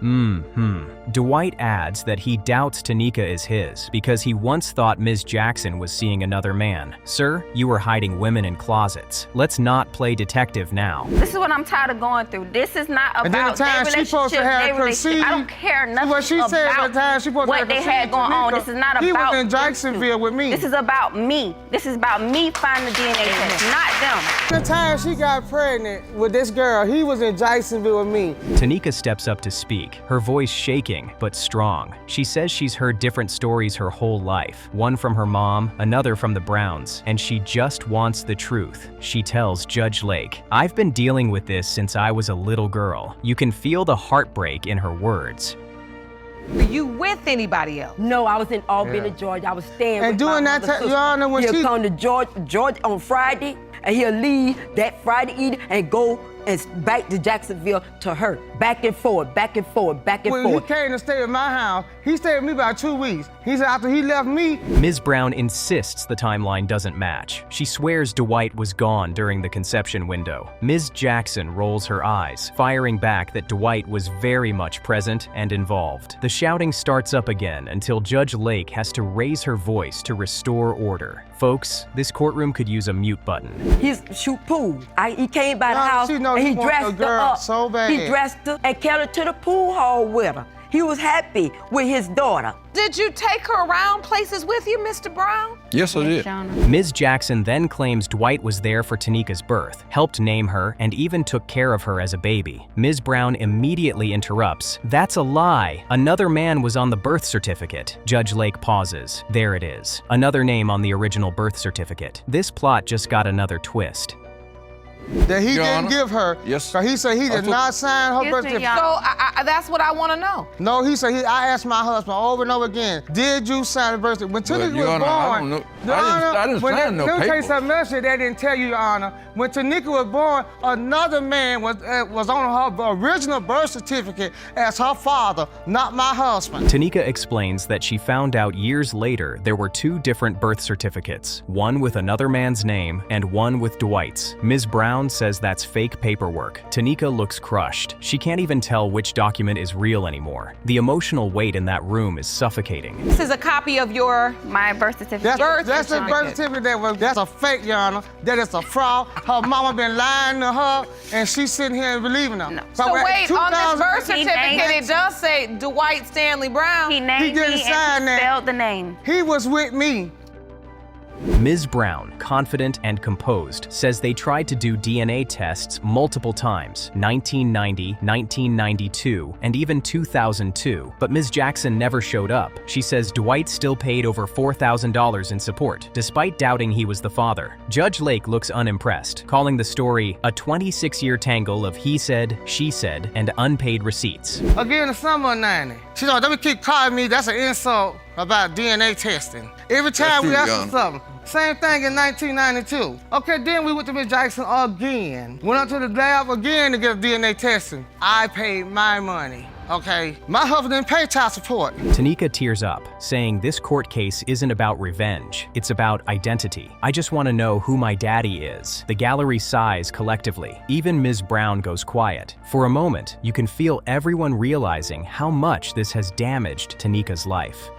Dwight adds that he doubts Tanika is his because he once thought Ms. Jackson was seeing another man. "Sir, you were hiding women in closets. Let's not play detective now." This is what I'm tired of going through. This is not about and then the time their she supposed to have relationship. conceived. I don't care nothing What she said about the time she supposed what to they have had going on. This is not he about was in Jacksonville with me. This is about me. This is about me finding the DNA test, not them. The time she got pregnant with this girl, he was in Jacksonville with me. Tanika steps up to speak, her voice shaking but strong. She says she's heard different stories her whole life, one from her mom, another from the Browns, and she just wants the truth. She tells Judge Lake, "I've been dealing with this since I was a little girl." You can feel the heartbreak in her words. Were you with anybody else? No, I was in Albany, Georgia. I was staying with during my that mother's time, Your Honor, when he'll she come to Georgia on Friday, and he'll leave that Friday evening and go and back to Jacksonville to her. Back and forth, back and forth, back and when forth. he came to stay at my house, he stayed with me about 2 weeks. He said after he left me. Ms. Brown insists the timeline doesn't match. She swears Dwight was gone during the conception window. Ms. Jackson rolls her eyes, firing back that Dwight was very much present and involved. The shouting starts up again until Judge Lake has to raise her voice to restore order. Folks, this courtroom could use a mute button. He's shoot pool. He came by the No, house she know and he he want dressed the her girl up. so bad. He dressed her and carried her to the pool hall with her. He was happy with his daughter. Did you take her around places with you, Mr. Brown? Yes, I did. Ms. Jackson then claims Dwight was there for Tanika's birth, helped name her, and even took care of her as a baby. Ms. Brown immediately interrupts. "That's a lie. Another man was on the birth certificate." Judge Lake pauses. There it is. Another name on the original birth certificate. This plot just got another twist. That he Your didn't Honor. give her. Yes. So he said he did not sign her birth certificate. So that's what I want to know. No, he said, I asked my husband over and over again, did you sign the birth certificate? When Tanika Your was Honor, I born, don't know. Your Honor, I didn't sign no let me tell you papers. something else that they didn't tell you, Your Honor. When Tanika was born, another man was on her original birth certificate as her father, not my husband. Tanika explains that she found out years later there were 2 different birth certificates, one with another man's name and one with Dwight's. Ms. Brown says that's fake paperwork. Tanika looks crushed. She can't even tell which document is real anymore. The emotional weight in that room is suffocating. This is a copy of my birth certificate. That's the birth certificate that's a fake, Your Honor. That is a fraud. Her mama been lying to her, and she's sitting here and believing her. No. So wait, on this birth He certificate, named- it does say Dwight Stanley Brown. He named didn't me sign and that. he spelled the name. He was with me. Ms. Brown, confident and composed, says they tried to do DNA tests multiple times, 1990, 1992, and even 2002, but Ms. Jackson never showed up. She says Dwight still paid over $4,000 in support, despite doubting he was the father. Judge Lake looks unimpressed, calling the story a 26-year tangle of he said, she said, and unpaid receipts. Again, the summer of 90. She don't, let me keep calling me, that's an insult about DNA testing. Every time we ask for something. Same thing in 1992. Okay, then we went to Ms. Jackson again. Went up to the lab again to get a DNA testing. I paid my money. Okay, my husband didn't pay child support. Tanika tears up, saying this court case isn't about revenge, it's about identity. I just want to know who my daddy is. The gallery sighs collectively. Even Ms. Brown goes quiet. For a moment, you can feel everyone realizing how much this has damaged Tanika's life.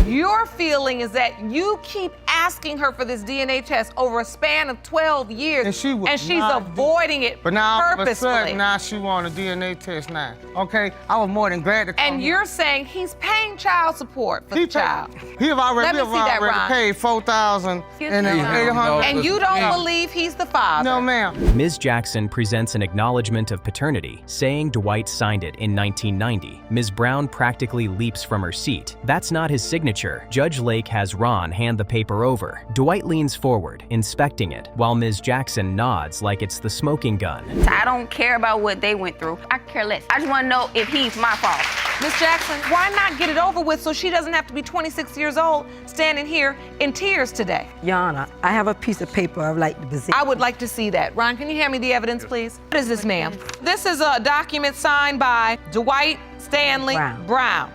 Your feeling is that you keep asking her for this DNA test over a span of 12 years, and she's avoiding it But now, all of a purposefully. sudden, now she want a DNA test now. Okay, I was more than glad to come And you're saying he's paying child support for the child. He have already, Let me see that, Ron. paid $4,800. And you don't believe he's the father? No, ma'am. Ms. Jackson presents an acknowledgement of paternity, saying Dwight signed it in 1990. Ms. Brown practically leaps from her seat. That's not his signature. Judge Lake has Ron hand the paper over. Dwight leans forward, inspecting it, while Ms. Jackson nods like it's the smoking gun. I don't care about what they went through. I care less. I just want to know if he's my father. Miss Jackson, why not get it over with so she doesn't have to be 26 years old standing here in tears today? Your Honor, I have a piece of paper I'd like to present. I would like to see that. Ron, can you hand me the evidence, please? What is this, ma'am? This is a document signed by Dwight Stanley Brown.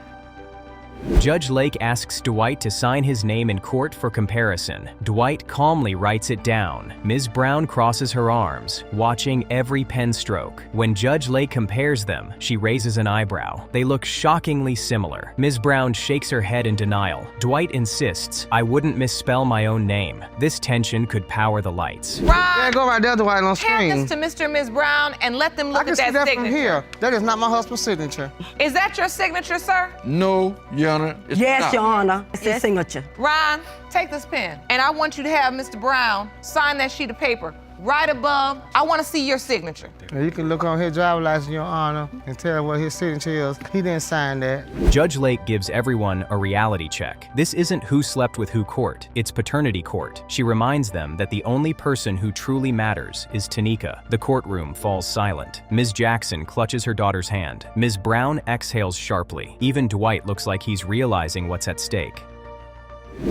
Judge Lake asks Dwight to sign his name in court for comparison. Dwight calmly writes it down. Ms. Brown crosses her arms, watching every pen stroke. When Judge Lake compares them, she raises an eyebrow. They look shockingly similar. Ms. Brown shakes her head in denial. Dwight insists, I wouldn't misspell my own name. This tension could power the lights. Ron, yeah, go right there, Dwight, on screen. hand this to Mr. and Ms. Brown and let them look I can at that see that signature. from here. That is not my husband's signature. Is that your signature, sir? No, Your Honor. It's Yes, not. Your Honor. It's his signature. Ron, take this pen, and I want you to have Mr. Brown sign that sheet of paper right above. I want to see your signature. Now, you can look on his driver's license, Your Honor, and tell what his signature is. He didn't sign that. Judge Lake gives everyone a reality check. This isn't who slept with who court, it's paternity court. She reminds them that the only person who truly matters is Tanika. The courtroom falls silent. Ms. Jackson clutches her daughter's hand. Ms. Brown exhales sharply. Even Dwight looks like he's realizing what's at stake.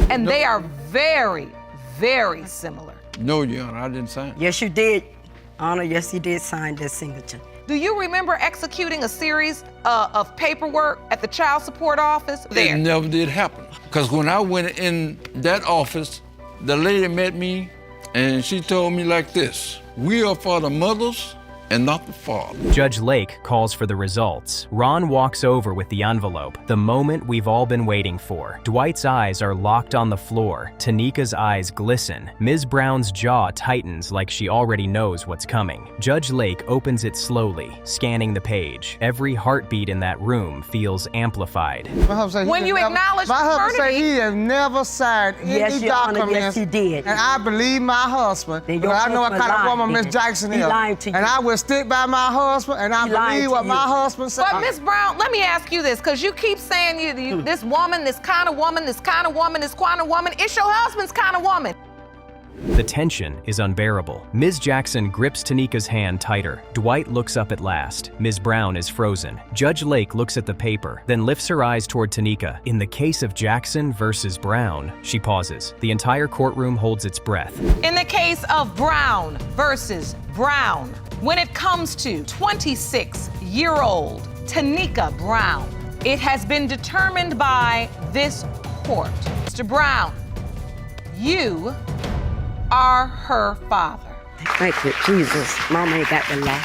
And they are very, very similar. No, Your Honor, I didn't sign. Yes, you did. Honor, yes, he did sign that signature. Do you remember executing a series of paperwork at the child support office? It never did happen. Because when I went in that office, the lady met me and she told me like this, we are for the mothers and not the father. Judge Lake calls for the results. Ron walks over with the envelope, the moment we've all been waiting for. Dwight's eyes are locked on the floor. Tanika's eyes glisten. Ms. Brown's jaw tightens like she already knows what's coming. Judge Lake opens it slowly, scanning the page. Every heartbeat in that room feels amplified. When you acknowledge my husband said paternity, he has never signed Yes, any Your Honor, documents. yes, he did. And I believe my husband. Then But your I know what husband kind of lied, woman Miss then. Jackson He is. lied to you. And I will stick by my husband, and I He lied believe to what you. my husband said. but Miss Brown, let me ask you this, because you keep saying this woman, this kind of woman, this kind of woman, this kind of woman. It's your husband's kind of woman. The tension is unbearable. Ms. Jackson grips Tanika's hand tighter. Dwight looks up at last. Ms. Brown is frozen. Judge Lake looks at the paper, then lifts her eyes toward Tanika. In the case of Jackson versus Brown, she pauses. The entire courtroom holds its breath. In the case of Brown versus Brown, when it comes to 26-year-old Tanika Brown, it has been determined by this court. Mr. Brown, you are her father. Thank you, Jesus. Mama ain't got the law.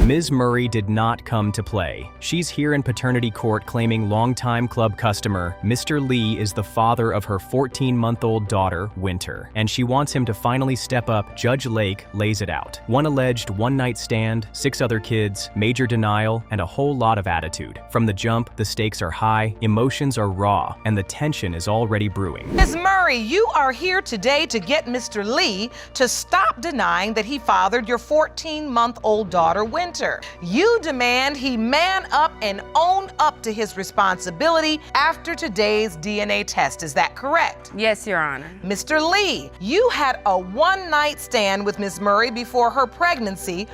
Ms. Murray did not come to play. She's here in paternity court claiming longtime club customer Mr. Lee is the father of her 14-month-old daughter, Winter, and she wants him to finally step up. Judge Lake lays it out. One alleged one-night stand, 6 other kids, major denial, and a whole lot of attitude. From the jump, the stakes are high, emotions are raw, and the tension is already brewing. Ms. Murray, you are here today to get Mr. Lee to stop denying that he fathered your 14-month-old daughter, Winter. You demand he man up and own up to his responsibility after today's DNA test. Is that correct? Yes, Your Honor. Mr. Lee, you had a one-night stand with Ms. Murray before her pregnancy.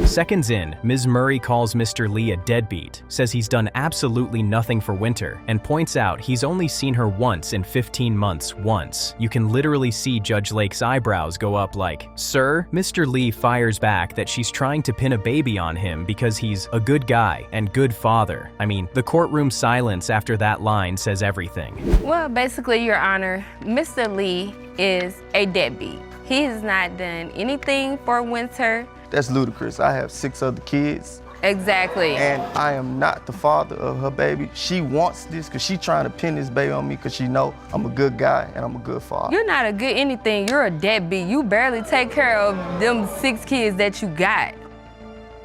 Seconds in, Ms. Murray calls Mr. Lee a deadbeat, says he's done absolutely nothing for Winter, and points out he's only seen her once in 15 months once. You can literally see Judge Lake's eyebrows go up like, "Sir?" Mr. Lee fires back that she's trying to pin a baby on him because he's a good guy and good father. I mean, the courtroom silence after that line says everything. Well, basically, Your Honor, Mr. Lee is a deadbeat. He has not done anything for Winter. That's ludicrous. I have 6 other kids. Exactly. And I am not the father of her baby. She wants this because she's trying to pin this baby on me because she know I'm a good guy and I'm a good father. You're not a good anything. You're a deadbeat. You barely take care of them 6 kids that you got.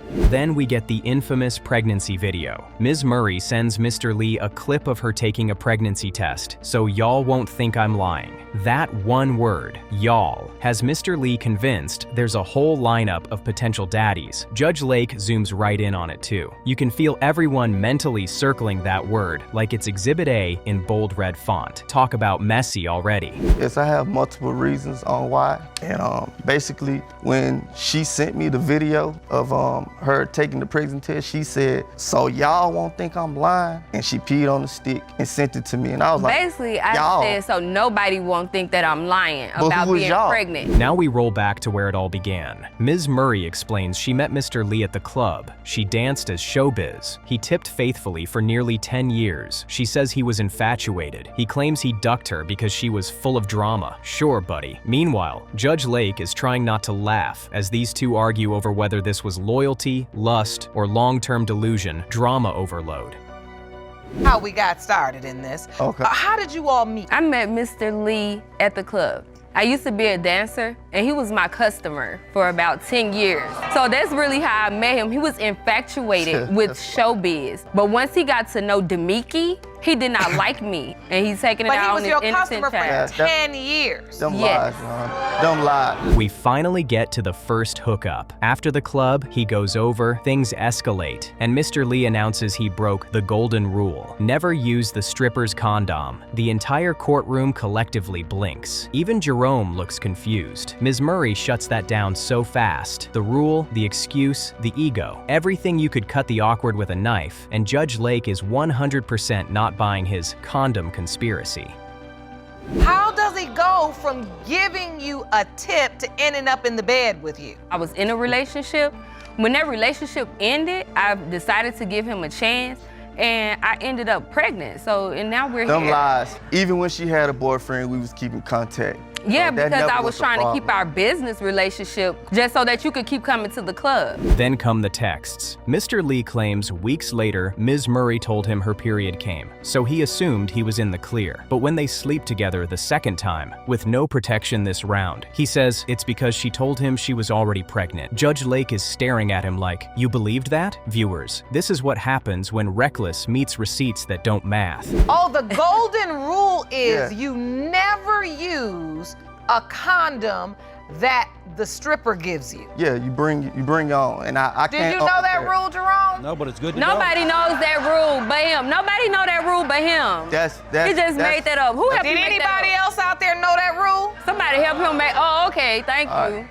Then we get the infamous pregnancy video. Ms. Murray sends Mr. Lee a clip of her taking a pregnancy test, so y'all won't think I'm lying. That one word, y'all, has Mr. Lee convinced there's a whole lineup of potential daddies. Judge Lake zooms right in on it too. You can feel everyone mentally circling that word like it's Exhibit A in bold red font. Talk about messy already. Yes, I have multiple reasons on why. And basically, when she sent me the video of her taking the pregnancy test, she said, "So y'all won't think I'm lying?" And she peed on the stick and sent it to me. And I was like, basically, I said, so nobody won't think that I'm lying about being pregnant. Now we roll back to where it all began. Ms. Murray explains she met Mr. Lee at the club. She danced as showbiz. He tipped faithfully for nearly 10 years. She says he was infatuated. He claims he ducked her because she was full of drama. Sure, buddy. Meanwhile, Judge Lake is trying not to laugh as these two argue over whether this was loyalty, lust, or long-term delusion, drama overload. How we got started in this. Okay. How did you all meet? I met Mr. Lee at the club. I used to be a dancer, and he was my customer for about 10 years. So that's really how I met him. He was infatuated with showbiz. But once he got to know Demiki, he did not like me, and he's taking it out on his innocent child. But he was your customer for 10 years. Them lies, man. Them lies. We finally get to the first hookup. After the club, he goes over, things escalate, and Mr. Lee announces he broke the golden rule. Never use the stripper's condom. The entire courtroom collectively blinks. Even Jerome looks confused. Ms. Murray shuts that down so fast. The rule, the excuse, the ego. Everything you could cut the awkward with a knife, and Judge Lake is 100% not buying his condom conspiracy. How does he go from giving you a tip to ending up in the bed with you? I was in a relationship. When that relationship ended, I decided to give him a chance, and I ended up pregnant. And now we're here. Them lies. Even when she had a boyfriend, we was keeping contact. Yeah, because I was trying to keep our business relationship just so that you could keep coming to the club. Then come the texts. Mr. Lee claims weeks later, Ms. Murray told him her period came, so he assumed he was in the clear. But when they sleep together the second time, with no protection this round, he says it's because she told him she was already pregnant. Judge Lake is staring at him like, you believed that? Viewers, this is what happens when reckless meets receipts that don't math. Oh, the golden rule is you never use a condom that the stripper gives you. Yeah, you bring your own, and I can't. Did you know that rule, Jerome? No, but it's good to Nobody knows that rule but him. Nobody know that rule but him. He just made that up. Who helped you Did make that up? anybody else out there know that rule? Somebody help him make. Oh, okay. Thank you.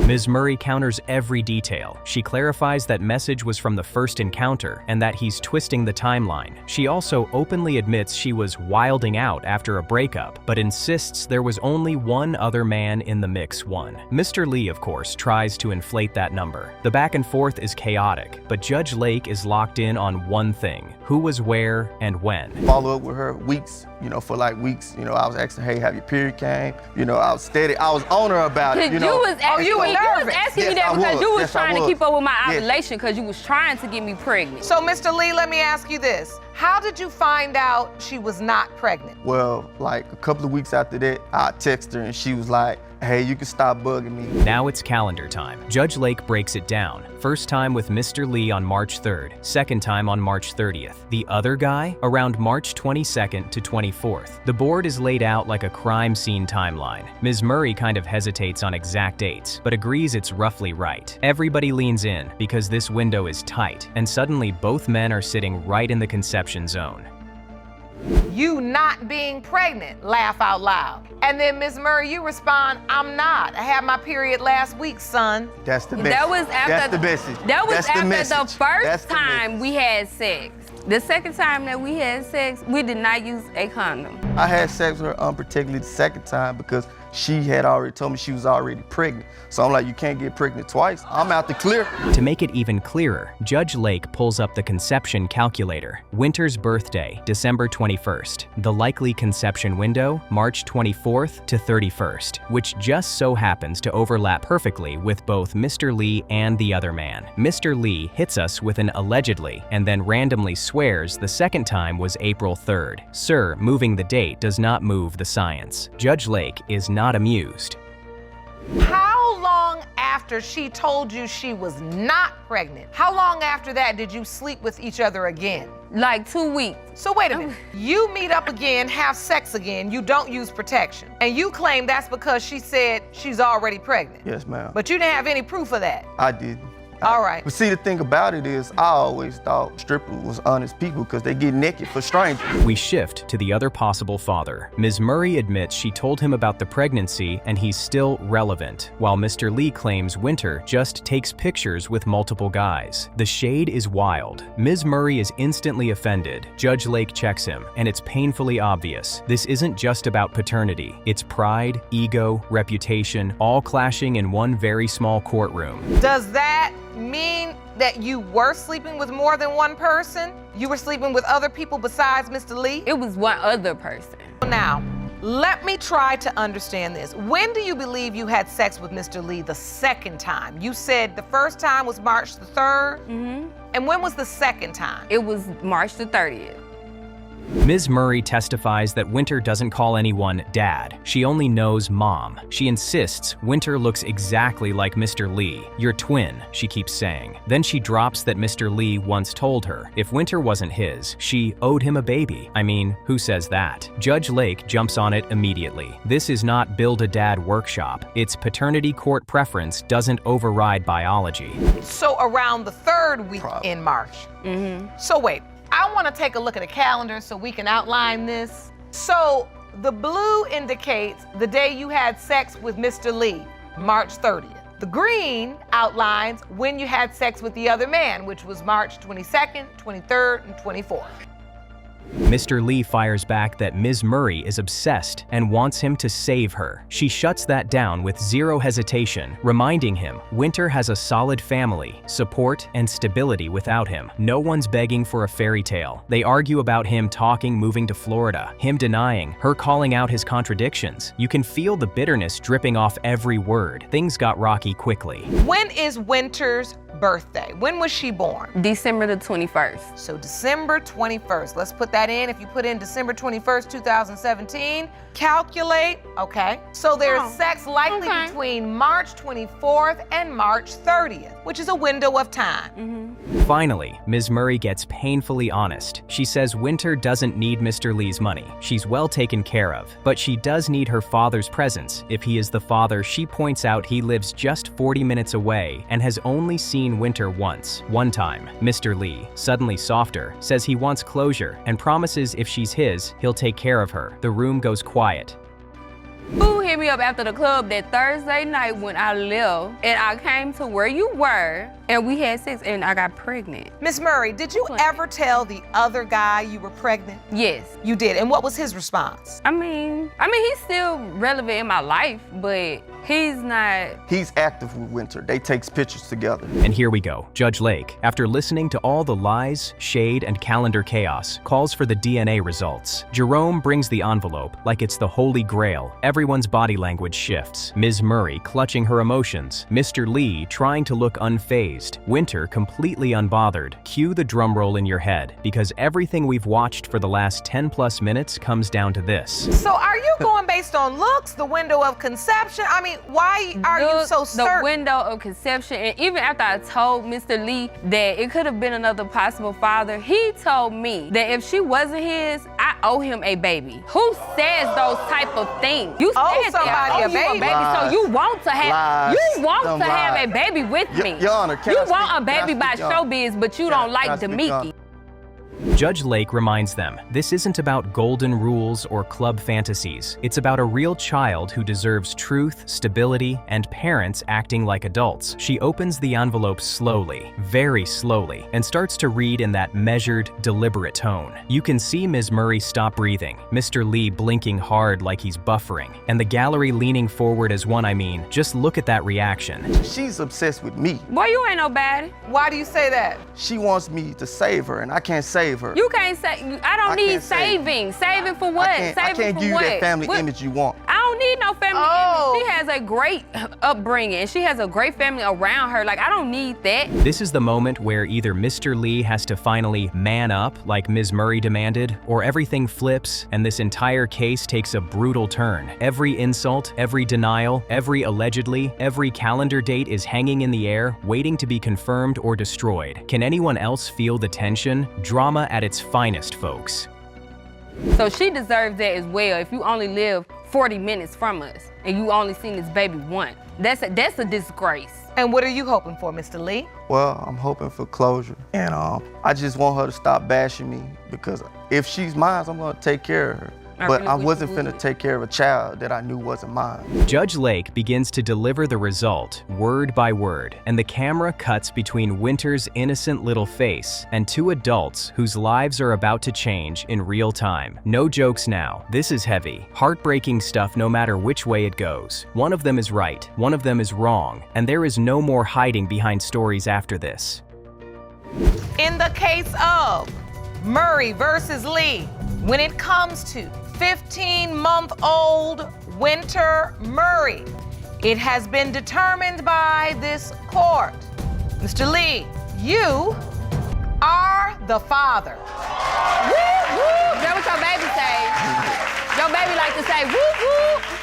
Ms. Murray counters every detail. She clarifies that message was from the first encounter and that he's twisting the timeline. She also openly admits she was wilding out after a breakup, but insists there was only one other man in the mix. Mr. Lee, of course, tries to inflate that number. The back and forth is chaotic, but Judge Lake is locked in on one thing: who was where and when. Follow up with her weeks, for like weeks. I was asking, hey, have your period came? I was steady. I was on her about it. You was asking me that because you was trying to keep up with my ovulation because you was trying to get me pregnant. So, Mr. Lee, let me ask you this. How did you find out she was not pregnant? Well, like a couple of weeks after that, I texted her and she was like, hey, you can stop bugging me. Now it's calendar time. Judge Lake breaks it down. First time with Mr. Lee on March 3rd, second time on March 30th. The other guy around March 22nd to 24th. The board is laid out like a crime scene timeline. Ms. Murray kind of hesitates on exact dates, but agrees it's roughly right. Everybody leans in because this window is tight, and suddenly both men are sitting right in the conception zone. You not being pregnant, laugh out loud. And then Ms. Murray, you respond, I'm not. I had my period last week, son. That's the message. That was after That's the message. That was That's the after message. the first That's the time we had sex. The second time that we had sex, we did not use a condom. I had sex with her unprotectedly the second time because she had already told me she was already pregnant. So I'm like, you can't get pregnant twice. I'm out the clear. To make it even clearer, Judge Lake pulls up the conception calculator. Winter's birthday, December 21st. The likely conception window, March 24th to 31st, which just so happens to overlap perfectly with both Mr. Lee and the other man. Mr. Lee hits us with an allegedly and then randomly swears the second time was April 3rd. Sir, moving the date does not move the science. Judge Lake is not amused. How long after she told you she was not pregnant, how long after that did you sleep with each other again? Like 2 weeks. So wait a minute, you meet up again, have sex again, you don't use protection. And you claim that's because she said she's already pregnant. Yes, ma'am. But you didn't have any proof of that. I didn't. All right. But see, the thing about it is, I always thought strippers was honest people because they get naked for strangers. We shift to the other possible father. Ms. Murray admits she told him about the pregnancy and he's still relevant, while Mr. Lee claims Winter just takes pictures with multiple guys. The shade is wild. Ms. Murray is instantly offended. Judge Lake checks him, and it's painfully obvious. This isn't just about paternity. It's pride, ego, reputation, all clashing in one very small courtroom. Does that mean that you were sleeping with more than one person? You were sleeping with other people besides Mr. Lee? It was one other person. Now, let me try to understand this. When do you believe you had sex with Mr. Lee the second time? You said the first time was March the 3rd? Mm-hmm. And when was the second time? It was March the 30th. Ms. Murray testifies that Winter doesn't call anyone dad. She only knows mom. She insists Winter looks exactly like Mr. Lee. Your twin, she keeps saying. Then she drops that Mr. Lee once told her if Winter wasn't his, she owed him a baby. I mean, who says that? Judge Lake jumps on it immediately. This is not Build-A-Dad workshop. It's paternity court preference doesn't override biology. So around the 3rd week in March. Mm-hmm. So wait. I want to take a look at a calendar so we can outline this. So the blue indicates the day you had sex with Mr. Lee, March 30th. The green outlines when you had sex with the other man, which was March 22nd, 23rd, and 24th. Mr. Lee fires back that Ms. Murray is obsessed and wants him to save her. She shuts that down with zero hesitation, reminding him Winter has a solid family, support, and stability without him. No one's begging for a fairy tale. They argue about him moving to Florida, him denying, her calling out his contradictions. You can feel the bitterness dripping off every word. Things got rocky quickly. When is Winter's birthday? When was she born? December the 21st. So December 21st. Let's put that in. If you put in December 21st, 2017, calculate. Okay. So there's sex likely between March 24th and March 30th, which is a window of time. Mm-hmm. Finally, Ms. Murray gets painfully honest. She says Winter doesn't need Mr. Lee's money. She's well taken care of, but she does need her father's presence. If he is the father, she points out he lives just 40 minutes away and has only seen Winter once. One time, Mr. Lee, suddenly softer, says he wants closure and promises if she's his, he'll take care of her. The room goes quiet. Who hit me up after the club that Thursday night when I left, and I came to where you were, and we had sex, and I got pregnant. Miss Murray, did you ever tell the other guy you were pregnant? Yes. You did, and what was his response? I mean, he's still relevant in my life, but he's not. He's active with Winter. They take pictures together. And here we go. Judge Lake, after listening to all the lies, shade, and calendar chaos, calls for the DNA results. Jerome brings the envelope like it's the Holy Grail. Everyone's body language shifts. Ms. Murray clutching her emotions. Mr. Lee trying to look unfazed. Winter completely unbothered. Cue the drum roll in your head, because everything we've watched for the last 10+ minutes comes down to this. So are you going based on looks, the window of conception? I mean, why are you so certain? The window of conception, and even after I told Mr. Lee that it could have been another possible father, he told me that if she wasn't his, I owe him a baby. Who says those type of things? You said that I owe you a baby, so you want to have a baby with me. Your Honor, you want a baby by showbiz, but you don't like Demiki. Judge Lake reminds them, this isn't about golden rules or club fantasies. It's about a real child who deserves truth, stability, and parents acting like adults. She opens the envelope slowly, very slowly, and starts to read in that measured, deliberate tone. You can see Ms. Murray stop breathing, Mr. Lee blinking hard like he's buffering, and the gallery leaning forward as one, just look at that reaction. She's obsessed with me. Boy, you ain't nobody. Why do you say that? She wants me to save her, and I can't save her. You can't say, I don't need saving. Saving for what? I can't give you that family image you want. I don't need no family image. She has a great upbringing. She has a great family around her. Like, I don't need that. This is the moment where either Mr. Lee has to finally man up like Ms. Murray demanded, or everything flips and this entire case takes a brutal turn. Every insult, every denial, every allegedly, every calendar date is hanging in the air, waiting to be confirmed or destroyed. Can anyone else feel the tension? Drama at its finest, folks. So she deserves that as well. If you only live 40 minutes from us and you only seen this baby once, that's a disgrace. And what are you hoping for, Mr. Lee? Well, I'm hoping for closure. And I just want her to stop bashing me, because if she's mine, I'm gonna take care of her. But I wasn't finna take care of a child that I knew wasn't mine. Judge Lake begins to deliver the result, word by word, and the camera cuts between Winter's innocent little face and two adults whose lives are about to change in real time. No jokes now. This is heavy, heartbreaking stuff no matter which way it goes. One of them is right, one of them is wrong, and there is no more hiding behind stories after this. In the case of Murray versus Lee, when it comes to 15-month-old Winter Murray, it has been determined by this court. Mr. Lee, you are the father. Woo, woo. Is that what your baby say? Your baby like to say, woo,